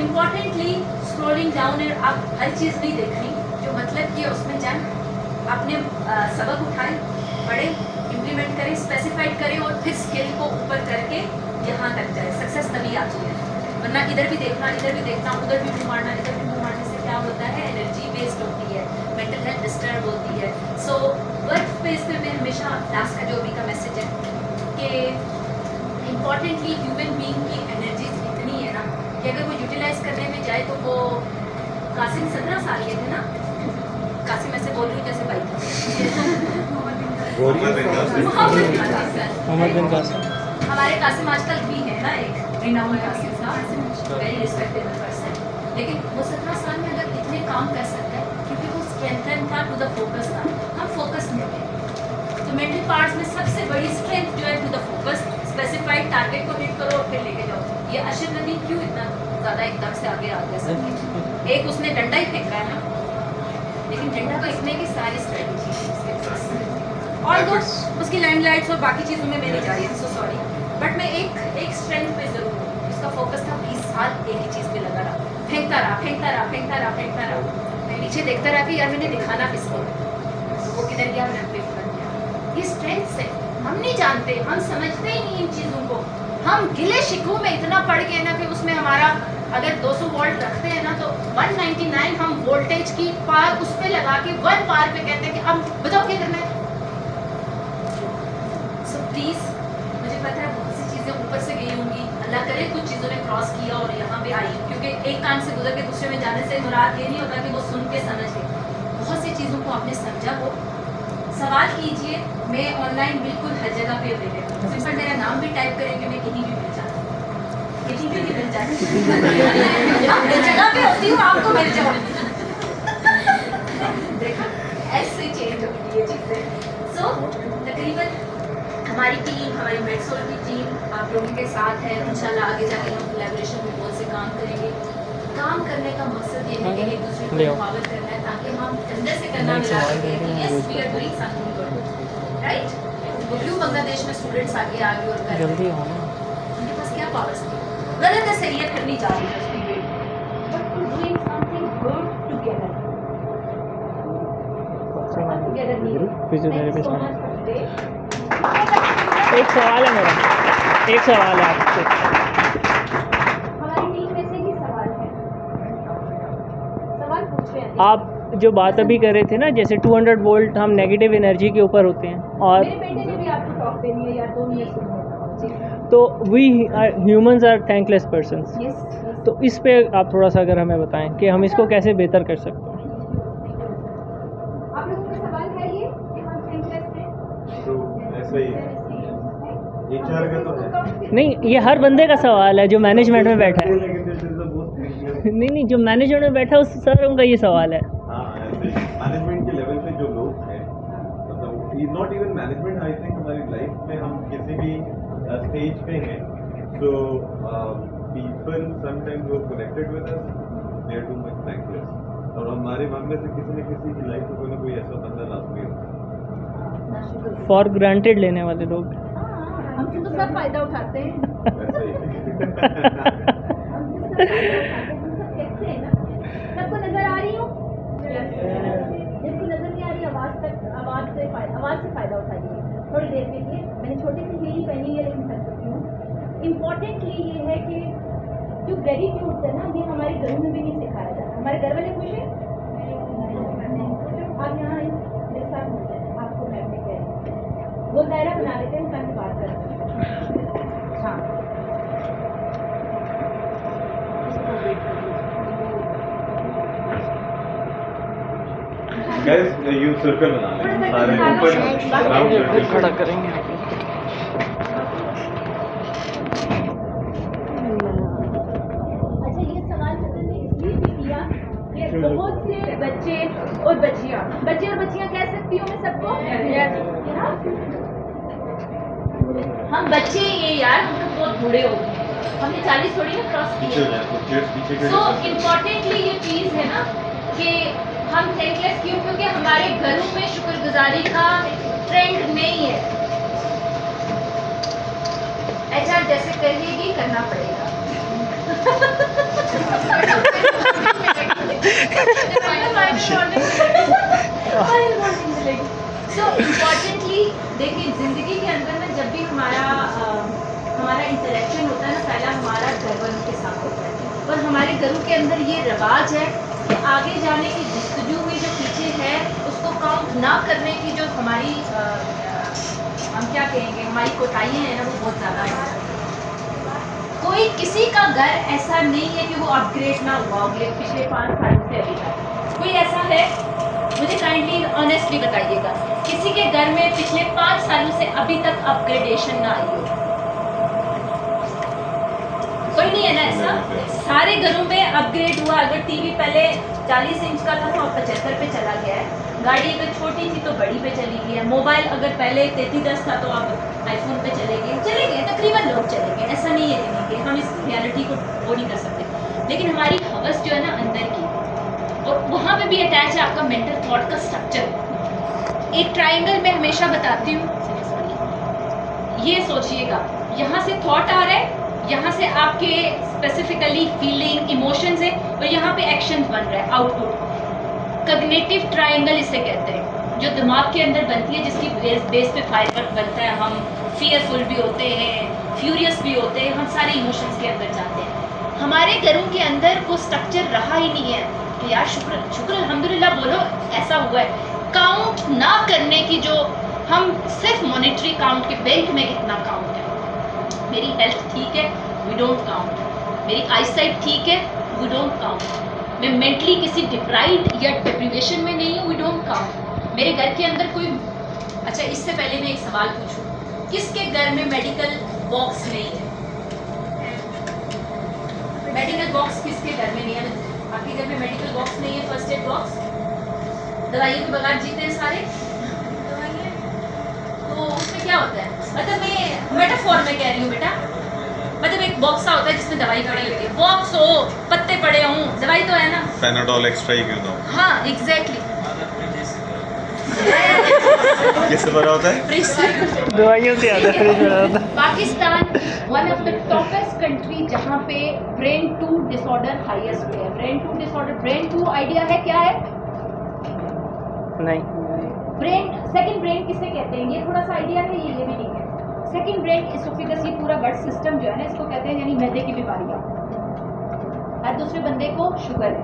इम्पॉर्टेंटली स्क्रोलिंग डाउन है, आप हर चीज़ नहीं देखनी, जो मतलब कि उसमें जाए अपने सबक उठाएं, पढ़ें, इम्प्लीमेंट करें, स्पेसिफाइड करें, और फिर स्किल को ऊपर करके यहाँ तक जाए। सक्सेस तभी आती है, वरना इधर भी देखना, उधर भी मुँह मारना, इधर भी मुँह मारने से क्या होता है, एनर्जी वेस्ट होती है, मेंटल हेल्थ डिस्टर्ब होती है। सो वर्क प्लेस पे मैं हमेशा लास्ट का जो अभी का मैसेज है कि इम्पॉर्टेंटली ह्यूमन बीइंग की एनर्जी इतनी है ना कि अगर वो यूटिलाइज करने में जाए तो वो कासिम 17 साल के थे ना, कासिम ऐसे बोल रही हूँ जैसे भाई मोहम्मद बिन कासिम, हमारे कासिम आजकल भी है ना, एक रिनाउंड कासिम साहब, वेरी रिस्पेक्टेबल पर्सन, लेकिन वो 17 साल में अगर इतने काम कर सकता है क्योंकि वो स्ट्रेंथन था, टू द फोकस था। हम फोकस में थे, तो मेंटल पार्ट्स में सबसे बड़ी स्ट्रेंथ जो है to the focus, specified target को हिट करो और फिर लेके जाओ। ये अशर नदी क्यों इतना ज़्यादा एकदम से आगे आ गया सब। एक उसने डंडा ही फेंका है ना, लेकिन डंडा फेंकने की सारी स्ट्रेटजी है उसके पास। और वो उसकी लैंडलाइट्स और बाकी चीज़ों में मैं नहीं जा रही हूँ, सो सॉरी, बट मैं एक स्ट्रेंथ पे ज़रूर हूँ। उसका फोकस था 20 साल एक ही चीज़ पे लगा रहा, फेंकता रहा फेंकता रहा फेंकता रहा फेंकता रहा। मैं नीचे देखता रहा कि यार मैंने दिखाना किसको, वो किधर गया, मैंने पे कर दिया। ये स्ट्रेंथ है, हम नहीं जानते, हम समझते ही नहीं इन चीज़ों को। हम गिले शिकवों में इतना पड़ गए ना कि उसमें हमारा अगर 200 वोल्ट रखते हैं ना तो 199 हम वोल्टेज की पार उस पे लगा के 1 पार पे कहते हैं कि अब बताओ क्या करना है। सो प्लीज, मुझे पता है बहुत सी चीज़ें ऊपर से गई होंगी, अल्लाह करे कुछ चीज़ों ने क्रॉस किया और यहाँ पे आई, क्योंकि एक कान से गुजर के दूसरे में जाने से मुराद ये नहीं होता कि वो सुन के समझ गए। बहुत सी चीज़ों को आपने समझा हो, सवाल कीजिए। मैं ऑनलाइन बिल्कुल हर जगह पे अवेलेबल हूँ। सिंपल मेरा नाम भी टाइप करेंगे, मैं कहीं भी मिल जाती हूँ, कहीं भी मिल जाती हूँ। मैं जगह पे होती हूँ, आपको मिल जाऊँ। देखा, ऐसे चेंज होगी ये चीज़ें। सो तकरीबन हमारी टीम, हमारी मेडसोल की टीम आप लोगों के साथ है। इंशाल्लाह आगे जाके हम कोलैबोरेशन में बहुत से काम करेंगे। काम करने का मकसद ये है कि एक दूसरे को एम्पावर करना है, ताकि हम अंदर से करना मिला सके कि yes we are doing something good, right. वो क्यों बांग्लादेश में स्टूडेंट्स आगे और कर रहे जल्दी हैं, हो ना। उनके पास क्या पावर्स थी, गलत है सही है करनी चाहिए उसकी weight, but to doing something good together, together नहीं। फिजियोथेरेपिस्ट सो में मच फॉर टुडे। एक सवाल है मेरा, एक सवाल है आपसे। हमारी टीम में से ही सवाल है, सवाल पूछ रहे हैं आप जो बात अभी कर रहे थे ना, जैसे 200 वोल्ट हम नेगेटिव एनर्जी के ऊपर होते हैं, और मेरे बेटे ने भी आपको टॉक देनी है यार, 2 मिनट सुनो। तो we humans are thankless persons. Yes, तो इस पे आप थोड़ा सा अगर हमें बताएं कि हम इसको कैसे बेहतर कर सकते हैं। आप लोगों का सवाल है ये कि हम थैंकलेस हैं? तो ऐसा ही है, HR का तो है। नहीं, ये हर बंदे का सवाल है जो मैनेजमेंट में बैठा है। लेकिन this is the most crucial। नहीं, जो मैनेजमेंट में बैठा है उस सर उनका ये सवाल है। हाँ, ऐसे मैनेजमेंट के लेवल पे जो लोग हैं, मतलब not even management, I think हमारी लाइफ में हम किसी भी स्टेज पे हैं, तो पीपल समटाइम्स वो connected with us, they are too much thankless, और हमारे मन में से किसी न किसी की लाइफ में कोई ना कोई ऐसा बंदा लाजमी होता है। फॉर ग्रांटेड लेने वाले लोग। हमसे तो सब फायदा उठाते हैं। ऐसा ही हम सब देखते हैं ना। सबको नजर आ रही हूँ? जिनको नजर नहीं आ रही, आवाज से फायदा उठाइए थोड़ी देर के लिए। मैंने छोटी सी हील पहनी है लेकिन कर सकती हूँ। इम्पोर्टेंटली ये है कि जो ग्रेटिट्यूड है ना, ये हमारे घरों में भी नहीं सिखाया जाता। हमारे घर वाले खुश हैं, आप यहाँ मेरे साथ मिल जाए, आपको मैं अपने कह रही हूँ। वो दायरा बना लेते हैं, हम बात करते हैं। हाँ, गाइस, यू सर्कल बना लें सारे ऊपर, राउंड सर्कल खड़ा करेंगे। अच्छा, ये सवाल मैंने इसलिए भी किया कि बहुत से बच्चे और बच्चियां कह सकती हूँ मैं सबको, हम बच्चे ये यार, हम तो बहुत बूढ़े हो गए, हमने 40 थोड़ी ना क्रॉस पीछे हो किए। जाए, कुछ चेयर्स पीछे कर सो इम्पोर्टेंटली ये चीज़ है ना कि हम थैंकलेस क्यों, क्योंकि हमारे घरों में शुक्रगुजारी का ट्रेंड नहीं है। HR जैसे कहेगी करना पड़ेगा। सो इम्पोर्टेंटली देखिए, जिंदगी के अंदर में जब भी हमारा इंटरेक्शन होता है ना, पहला हमारा घर वालों के साथ होता है, और हमारे घरों के अंदर ये रिवाज है कि आगे जाने की जस्तजू में जो पीछे है उसको काउंट ना करने की जो हमारी हम क्या कहेंगे, हमारी कोताहियाँ हैं ना, वो बहुत ज़्यादा है। कोई किसी का घर ऐसा नहीं है कि वो अपग्रेड ना हुआ होगा पिछले 5 साल से अभी तक। कोई ऐसा है? मुझे काइंडली ऑनेस्टली बताइएगा, किसी के घर में पिछले 5 सालों से अभी तक अपग्रेडेशन ना आई हो? कोई नहीं है ना ऐसा। सारे घरों में अपग्रेड हुआ। अगर टीवी पहले 40 इंच का था तो अब 75 पे चला गया है। गाड़ी अगर छोटी थी तो बड़ी पे चली गई है। मोबाइल अगर पहले 3310 था तो अब आईफोन पे चले गए, तकरीबन लोग चले गए। ऐसा नहीं है कि हम इस रियलिटी को वो नहीं कर सकते। लेकिन हमारी हवस जो है ना अंदर की, और वहाँ पे भी अटैच है आपका मेंटल थॉट का स्ट्रक्चर। एक ट्राइंगल में हमेशा बताती हूँ, ये सोचिएगा, यहाँ से थॉट आ रहा है, यहाँ से आपके स्पेसिफिकली फीलिंग इमोशंस है, और यहाँ पे एक्शंस बन रहा है, आउटपुट। कॉग्निटिव ट्राइंगल इसे कहते हैं, जो दिमाग के अंदर बनती है, जिसकी बेस पे फायरवर्क बनता है। हम फियरफुल भी होते हैं, फ्यूरियस भी होते हैं, हम सारे इमोशंस के अंदर जाते हैं। हमारे घरों के अंदर वो स्ट्रक्चर रहा ही नहीं है कि यार शुक्र शुक्र अल्हम्दुलिल्लाह बोलो ऐसा हुआ है। काउंट ना करने की, जो हम सिर्फ मॉनेटरी काउंट के, बैंक में कितना काउंट है, मेरी हेल्थ ठीक है, वी डोंट काउंट, मेरी आईसाइट ठीक है, वी डोंट काउंट, मैं मेंटली किसी डिप्राइव्ड या डिप्रीवेशन में नहीं हूँ, वी डोंट काउंट, मेरे घर के अंदर कोई। अच्छा, इससे पहले मैं एक सवाल पूछूं, किसके घर में मेडिकल बॉक्स नहीं है? मेडिकल बॉक्स किसके घर में नहीं है? आपके घर में मेडिकल बॉक्स नहीं है? First aid box? दवाइयों के बगैर जीते हैं सारे? तो उसमें क्या होता है? मतलब मैं मेटाफोर में कह रही हूँ बेटा, मतलब एक बॉक्स होता है जिसमें दवाई पड़ी होती है, बॉक्स हो, पत्ते पड़े हों, दवाई तो है ना। पैनाडोल एक्स्ट्रा ही क्यों ना हो? हाँ एग्जैक्टली। किससे भरा होता है? दवाइयों से ज़्यादा फ्रिज में रहता है। Pakistan one of the topest country जहाँ पे ब्रेन टू डिसऑर्डर हाईएस्ट है। Brain to disorder, brain to idea है क्या है? नहीं, ब्रेन, सेकंड ब्रेन किसे कहते हैं? ये थोड़ा सा आइडिया है, ये भी नहीं है। सेकंड ब्रेन इसोफेगस, ये पूरा गट सिस्टम जो है ना, इसको कहते हैं यानी मैदे की बीमारियाँ। हर दूसरे बंदे को शुगर है,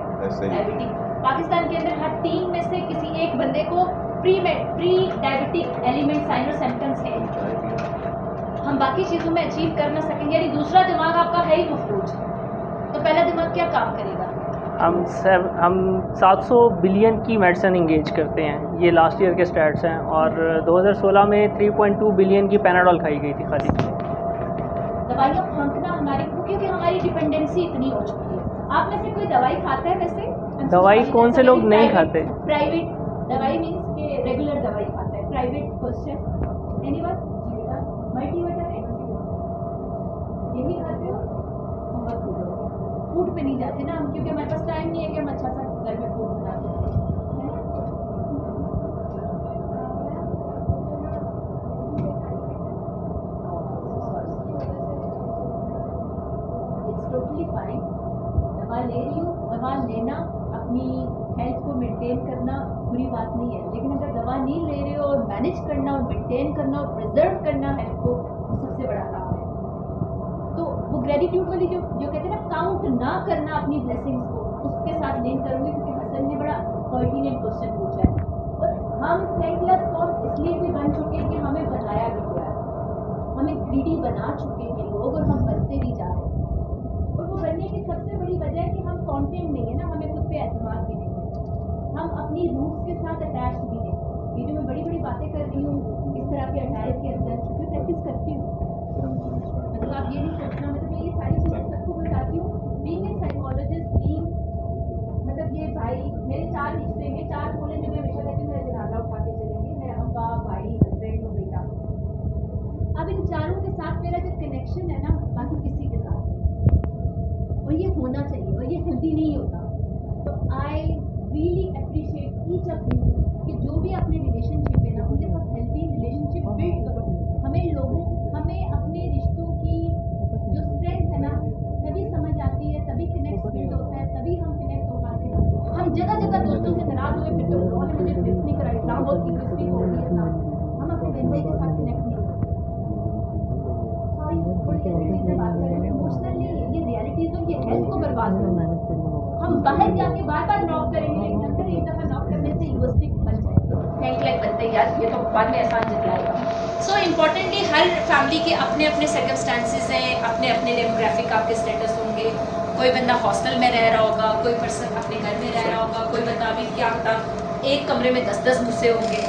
डायबिटीज। पाकिस्तान के अंदर हर 3 में से किसी एक बंदे को प्री डायबिटिक एलिमेंट साइन और सिम्टम्स हैं। हम बाकी चीज़ों में अचीव कर ना सकेंगे, यानी दूसरा दिमाग आपका है ही मफलूज, तो पहला दिमाग क्या काम करेगा? हम 700 बिलियन की मेडिसिन इंगेज करते हैं, ये लास्ट ईयर के स्टैट्स हैं, और 2016 में 3.2 बिलियन की पैनाडोल खाई गई थी खाली। दवाइयाँ फांकना हमारी, क्योंकि हमारी डिपेंडेंसी इतनी हो चुकी है। आप में से कोई दवाई खाता है वैसे? दवाई कौन से लोग नहीं खाते? प्राइवेट दवाई मीन्स के रेगुलर दवाई खाता है, प्राइवेट क्वेश्चन एनीवन? मल्टीविटामिन यही खाते हो? फूड पे नहीं जाते ना हम, क्योंकि हमारे पास टाइम नहीं है कि हम अच्छा सा घर में फूड बना दें। इट्स टोटली फाइन, दवा ले रही हूँ, दवा लेना, अपनी हेल्थ को मेंटेन करना बुरी बात नहीं है, लेकिन अगर दवा नहीं ले रहे हो और मैनेज करना और मेंटेन करना और प्रिजर्व करना हेल्थ को, वो सबसे बड़ा काम है। तो वो ग्रेटिट्यूड वाली जो कहते हैं ना, काउंट ना करना अपनी ब्लेसिंग्स को, उसके साथ लिंक करूँगी, क्योंकि हसन ने बड़ा पर्टिनेंट क्वेश्चन पूछा है। और हम थैंकलेस कौन इसलिए भी बन चुके हैं कि हमें बनाया भी गया है, हमें ग्रीडी बना चुके हैं लोग, और हम बनते भी जा रहे हैं। और वो बनने की सबसे बड़ी वजह है कि हम कॉन्टेंट नहीं है ना, हमें खुद पे एतमाद भी नहीं है, हम अपनी रूट्स के साथ अटैच भी नहीं। ये जो मैं बड़ी बड़ी बातें कर रही हूँ इस तरह के अटायर के अंदर, क्योंकि प्रैक्टिस करती हूँ, मतलब आप ये नहीं सोचना, मतलब मैं ये सारी चीज़ें सबको बताती हूँ। बीइंग ए साइकोलॉजिस्ट, बीइंग मतलब ये भाई मेरे 4 रिश्ते में 4 बोले जो मैं हमेशा कहती हूँ, मेरा जनाजा उठा के चलेंगे, मेरा अब्बा, भाई, हस्बैंड और बेटा। अब इन चारों के साथ मेरा जो कनेक्शन है ना, बाकी किसी के साथ नहीं, और ये होना चाहिए, और ये हेल्दी नहीं होता। तो I really appreciate each of you कि जो भी अपने रिलेशनशिप है ना, उनके साथ हेल्दी रिलेशनशिप बिल्ड करो। हमें अपने रिश्तों की जो स्ट्रेंथ है ना, तभी समझ आती है, तभी कनेक्ट बिल्ड होता है, तभी हम कनेक्ट हो पाते हैं। हम जगह जगह दोस्तों से नाराज हुए फिर तो उन्होंने मुझे लिस्ट नहीं करा, इस्लाम बहुत इक्विस्टिक हो गई है, हम अपने बहन भाई के साथ कनेक्ट नहीं करते। सॉरी, थोड़ी ऐसी चीज़ें बात कर रहे हैं, इमोशनल नहीं है, ये रियलिटीज और ये हेल्थ को बर्बाद करना है। हम बाहर जाके बार बार नॉक करेंगे, लेकिन अंदर एक दफ़ा नॉक करने से इगोस्टिक बन जाए, थैंक लाइक बनते यार, ये तो बाद में एहसान जताएगा। सो इम्पॉर्टेंटली हर फैमिली के अपने अपने सर्कमस्टांसिस हैं, अपने अपने डेमोग्राफिक आपके स्टेटस होंगे। कोई बंदा हॉस्टल में रह रहा होगा, कोई पर्सन अपने घर में रह रहा होगा, कोई बंदा अभी क्या पता एक कमरे में 10-10 घुसे होंगे।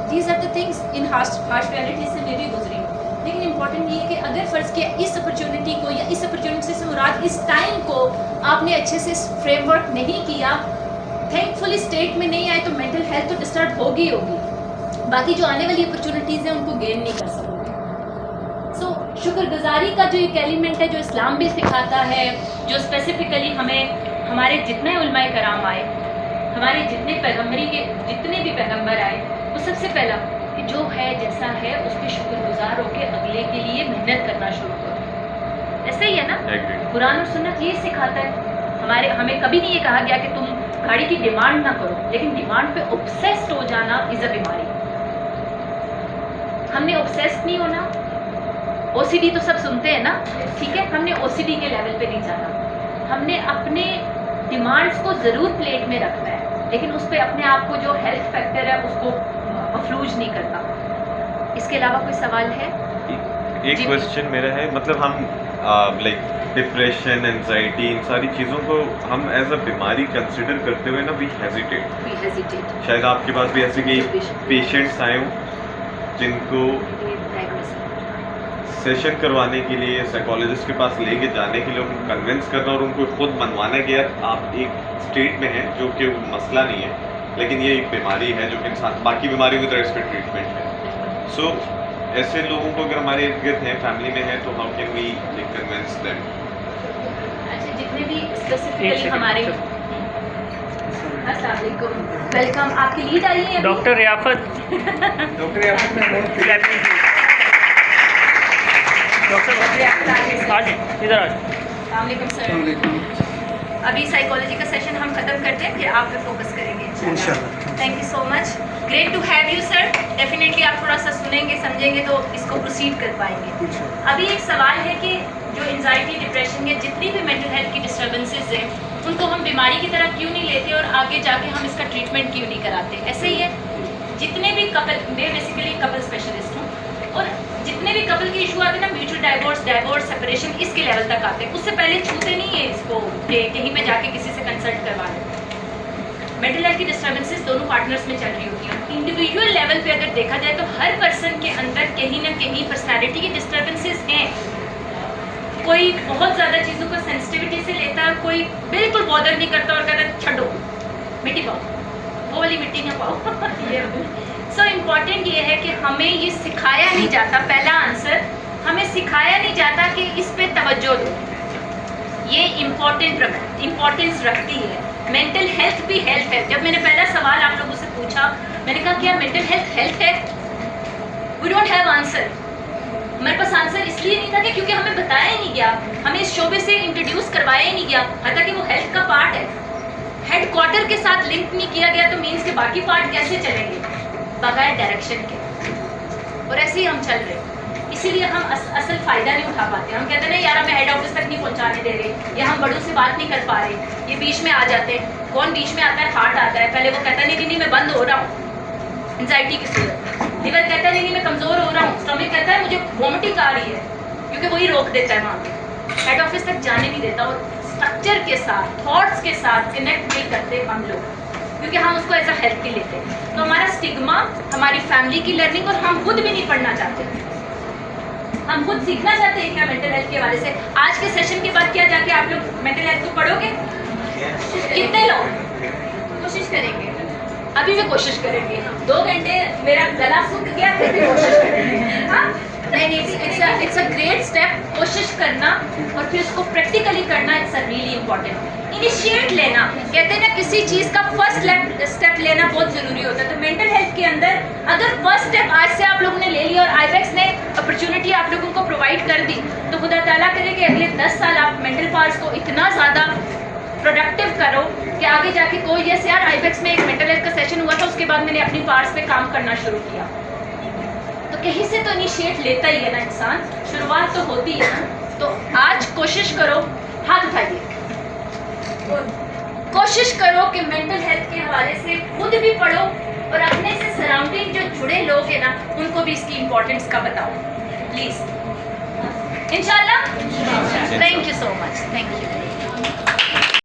These are the things in harsh reality से मैं भी गुजरी हूँ। लेकिन इंपॉर्टेंट ये है कि अगर फ़र्ज़ किया इस अपॉर्चुनिटी को या इस अपॉर्चुनिटी से मुराद इस टाइम को आपने अच्छे से फ्रेमवर्क नहीं किया, थैंकफुली स्टेट में नहीं आए, तो मेंटल हेल्थ तो डिस्टर्ब होगी ही होगी, बाकी जो आने वाली अपॉर्चुनिटीज़ हैं उनको गेन नहीं कर सकोगे। सो शुक्रगुजारी का जो एक एलिमेंट है, जो इस्लाम भी सिखाता है, जो स्पेसिफिकली हमें हमारे जितने उलमाए कराम आए, हमारे जितने भी पैगंबर आए, वो सबसे पहला कि जो है जैसा है उस पर शुक्रगुजार होकर अगले के लिए मेहनत करना शुरू करो। ऐसे ही है ना, कुरान और सुन्नत ये सिखाता है। हमें कभी नहीं ये कहा गया कि तुम गाड़ी की डिमांड ना करो, लेकिन डिमांड पे ऑब्सेस्ड हो जाना इज अ बीमारी। हमने ऑब्सेस्ड नहीं होना। ओसीडी तो सब सुनते हैं ना, ठीक है, हमने ओसीडी के लेवल पे नहीं जाना। हमने अपने डिमांड्स को ज़रूर प्लेट में रखना है, लेकिन उस पर अपने आप को जो हेल्थ फैक्टर है उसको मफलूज नहीं करना। इसके अलावा कोई सवाल है? एक क्वेश्चन मेरा है, मतलब हम लाइक डिप्रेशन, एंजाइटी, इन सारी चीज़ों को हम एज अ बीमारी कंसिडर करते हुए ना वी हेजिटेट। शायद आपके पास भी ऐसे कई पेशेंट्स आए हों जिनको सेशन करवाने के लिए साइकोलॉजिस्ट के पास लेके जाने के लिए उनको कन्विंस करना और उनको खुद मनवाना कि यार आप एक स्टेट में हैं जो कि मसला नहीं है, लेकिन ये एक बीमारी है जो कि इंसान बाकी बीमारियों की तरह इसका ट्रीटमेंट है। सो ऐसे लोगों को अगर हमारे इर्द गिर्द हैं, फैमिली में है, तो how can we convince them? अच्छा, जितने भी स्पेसिफिकली हमारे अस्सलाम वालेकुम, वेलकम। आपकी लीड आई है डॉक्टर रियाफत। इधर आ वालेकुम सर। अभी साइकोलॉजी का सेशन हम खत्म करते हैं, फिर आप पे फोकस करेंगे इंशाल्लाह। Thank you so much, great to have you sir. Definitely आप थोड़ा सा सुनेंगे, समझेंगे तो इसको प्रोसीड कर पाएंगे। अभी एक सवाल है कि जो एंजाइटी, डिप्रेशन या जितनी भी मेंटल हेल्थ की डिस्टर्बेंसेस हैं, उनको हम बीमारी की तरह क्यों नहीं लेते और आगे जाके हम इसका ट्रीटमेंट क्यों नहीं कराते? ऐसे ही है, जितने भी कपल, मैं बेसिकली कपल स्पेशलिस्ट हूँ, और जितने भी कपल के इशू आते हैं ना, म्यूचुअल डाइवोर्स, सेपरेशन, इसके लेवल तक आते हैं। उससे पहले छूते नहीं है इसको कि कहीं पे जाके किसी से कंसल्ट करवा लें। मेंटल हेल्थ की डिस्टर्बेंसेस दोनों पार्टनर्स में चल रही होती हैं। इंडिविजुअल लेवल पे अगर देखा जाए तो हर पर्सन के अंदर कहीं ना कहीं पर्सनैलिटी की डिस्टर्बेंसेस हैं। कोई बहुत ज़्यादा चीज़ों को सेंसिटिविटी से लेता है, कोई बिल्कुल बॉदर नहीं करता और कहता छड्डो मिट्टी पाओ, वो वाली मिट्टी ना पाओ। सो इम्पॉर्टेंट ये है कि हमें ये सिखाया नहीं जाता। पहला आंसर, हमें सिखाया नहीं जाता कि इस पे तवज्जो दो। ये इम्पोर्टेंस रखती है। मेंटल हेल्थ भी हेल्थ है। जब मैंने पहला सवाल आप लोगों से पूछा, मैंने कहा क्या मेंटल हेल्थ है? We don't have answer. हमारे पास आंसर इसलिए नहीं था कि क्योंकि हमें बताया ही नहीं गया, हमें इस शोबे से इंट्रोड्यूस करवाया ही नहीं गया, हालांकि वो हेल्थ का पार्ट है। हेडक्वार्टर के साथ लिंक नहीं किया गया तो मीन्स के बाकी पार्ट कैसे चलेंगे बगैर डायरेक्शन के? और ऐसे ही हम चल रहे, इसीलिए हम असल फ़ायदा नहीं उठा पाते। हम कहते हैं ना यार हमें हेड ऑफिस तक नहीं पहुंचाने दे रहे, या हम बड़ों से बात नहीं कर पा रहे, ये बीच में आ जाते हैं। कौन बीच में आता है? हार्ट आता है। पहले वो कहता है नहीं मैं बंद हो रहा हूँ एंजाइटी की सूरत, लिवर कहता है नहीं मैं कमज़ोर हो रहा हूँ, स्टमक कहता है मुझे वॉमिटिंग आ रही है, क्योंकि वही रोक देता है वहाँ पे, हेड ऑफिस तक जाने नहीं देता। और स्ट्रक्चर के साथ, थॉट्स के साथ कनेक्ट नहीं करते हम लोग, क्योंकि हम उसको एज अ हेल्थ लेते हैं। तो हमारा स्टिग्मा, हमारी फैमिली की लर्निंग, और हम खुद भी नहीं पढ़ना चाहते। हम खुद सीखना चाहते हैं क्या मेंटल हेल्थ के हवाले से? आज के सेशन के बाद क्या जाके आप लोग मेंटल हेल्थ को पढ़ोगे? कितने लोग कोशिश करेंगे? अभी भी कोशिश करेंगे। 2 घंटे मेरा गला सूख गया, फिर भी कोशिश करेंगे। हाँ नहीं, इट्स अ ग्रेट स्टेप। कोशिश करना और फिर उसको प्रैक्टिकली करना, it's a really important. Initiate लेना, कहते हैं ना किसी चीज़ का फर्स्ट स्टेप लेना बहुत ज़रूरी होता है। तो मेंटल हेल्थ के अंदर अगर फर्स्ट स्टेप आज से आप लोगों ने ले लिया और आईबेक्स ने अपॉर्चुनिटी आप लोगों को प्रोवाइड कर दी, तो खुदा ताला करे कि अगले 10 साल आप मेंटल पार्ट्स को इतना ज़्यादा प्रोडक्टिव करो कि आगे जाके कोई, जैसे यार आईबेक्स में एक मेंटल हेल्थ का सेशन हुआ था, उसके बाद मैंने अपनी पार्ट्स पे काम करना शुरू किया। तो कहीं से तो इनिशिएट लेता ही है ना इंसान, शुरुआत तो होती है ना। तो आज कोशिश करो, हाथ उठाइए, कोशिश करो कि मेंटल हेल्थ के हवाले से खुद भी पढ़ो और अपने से सराउंडिंग जो जुड़े लोग हैं ना, उनको भी इसकी इम्पोर्टेंस का बताओ प्लीज़। इंशाल्लाह। Thank you so much, thank you.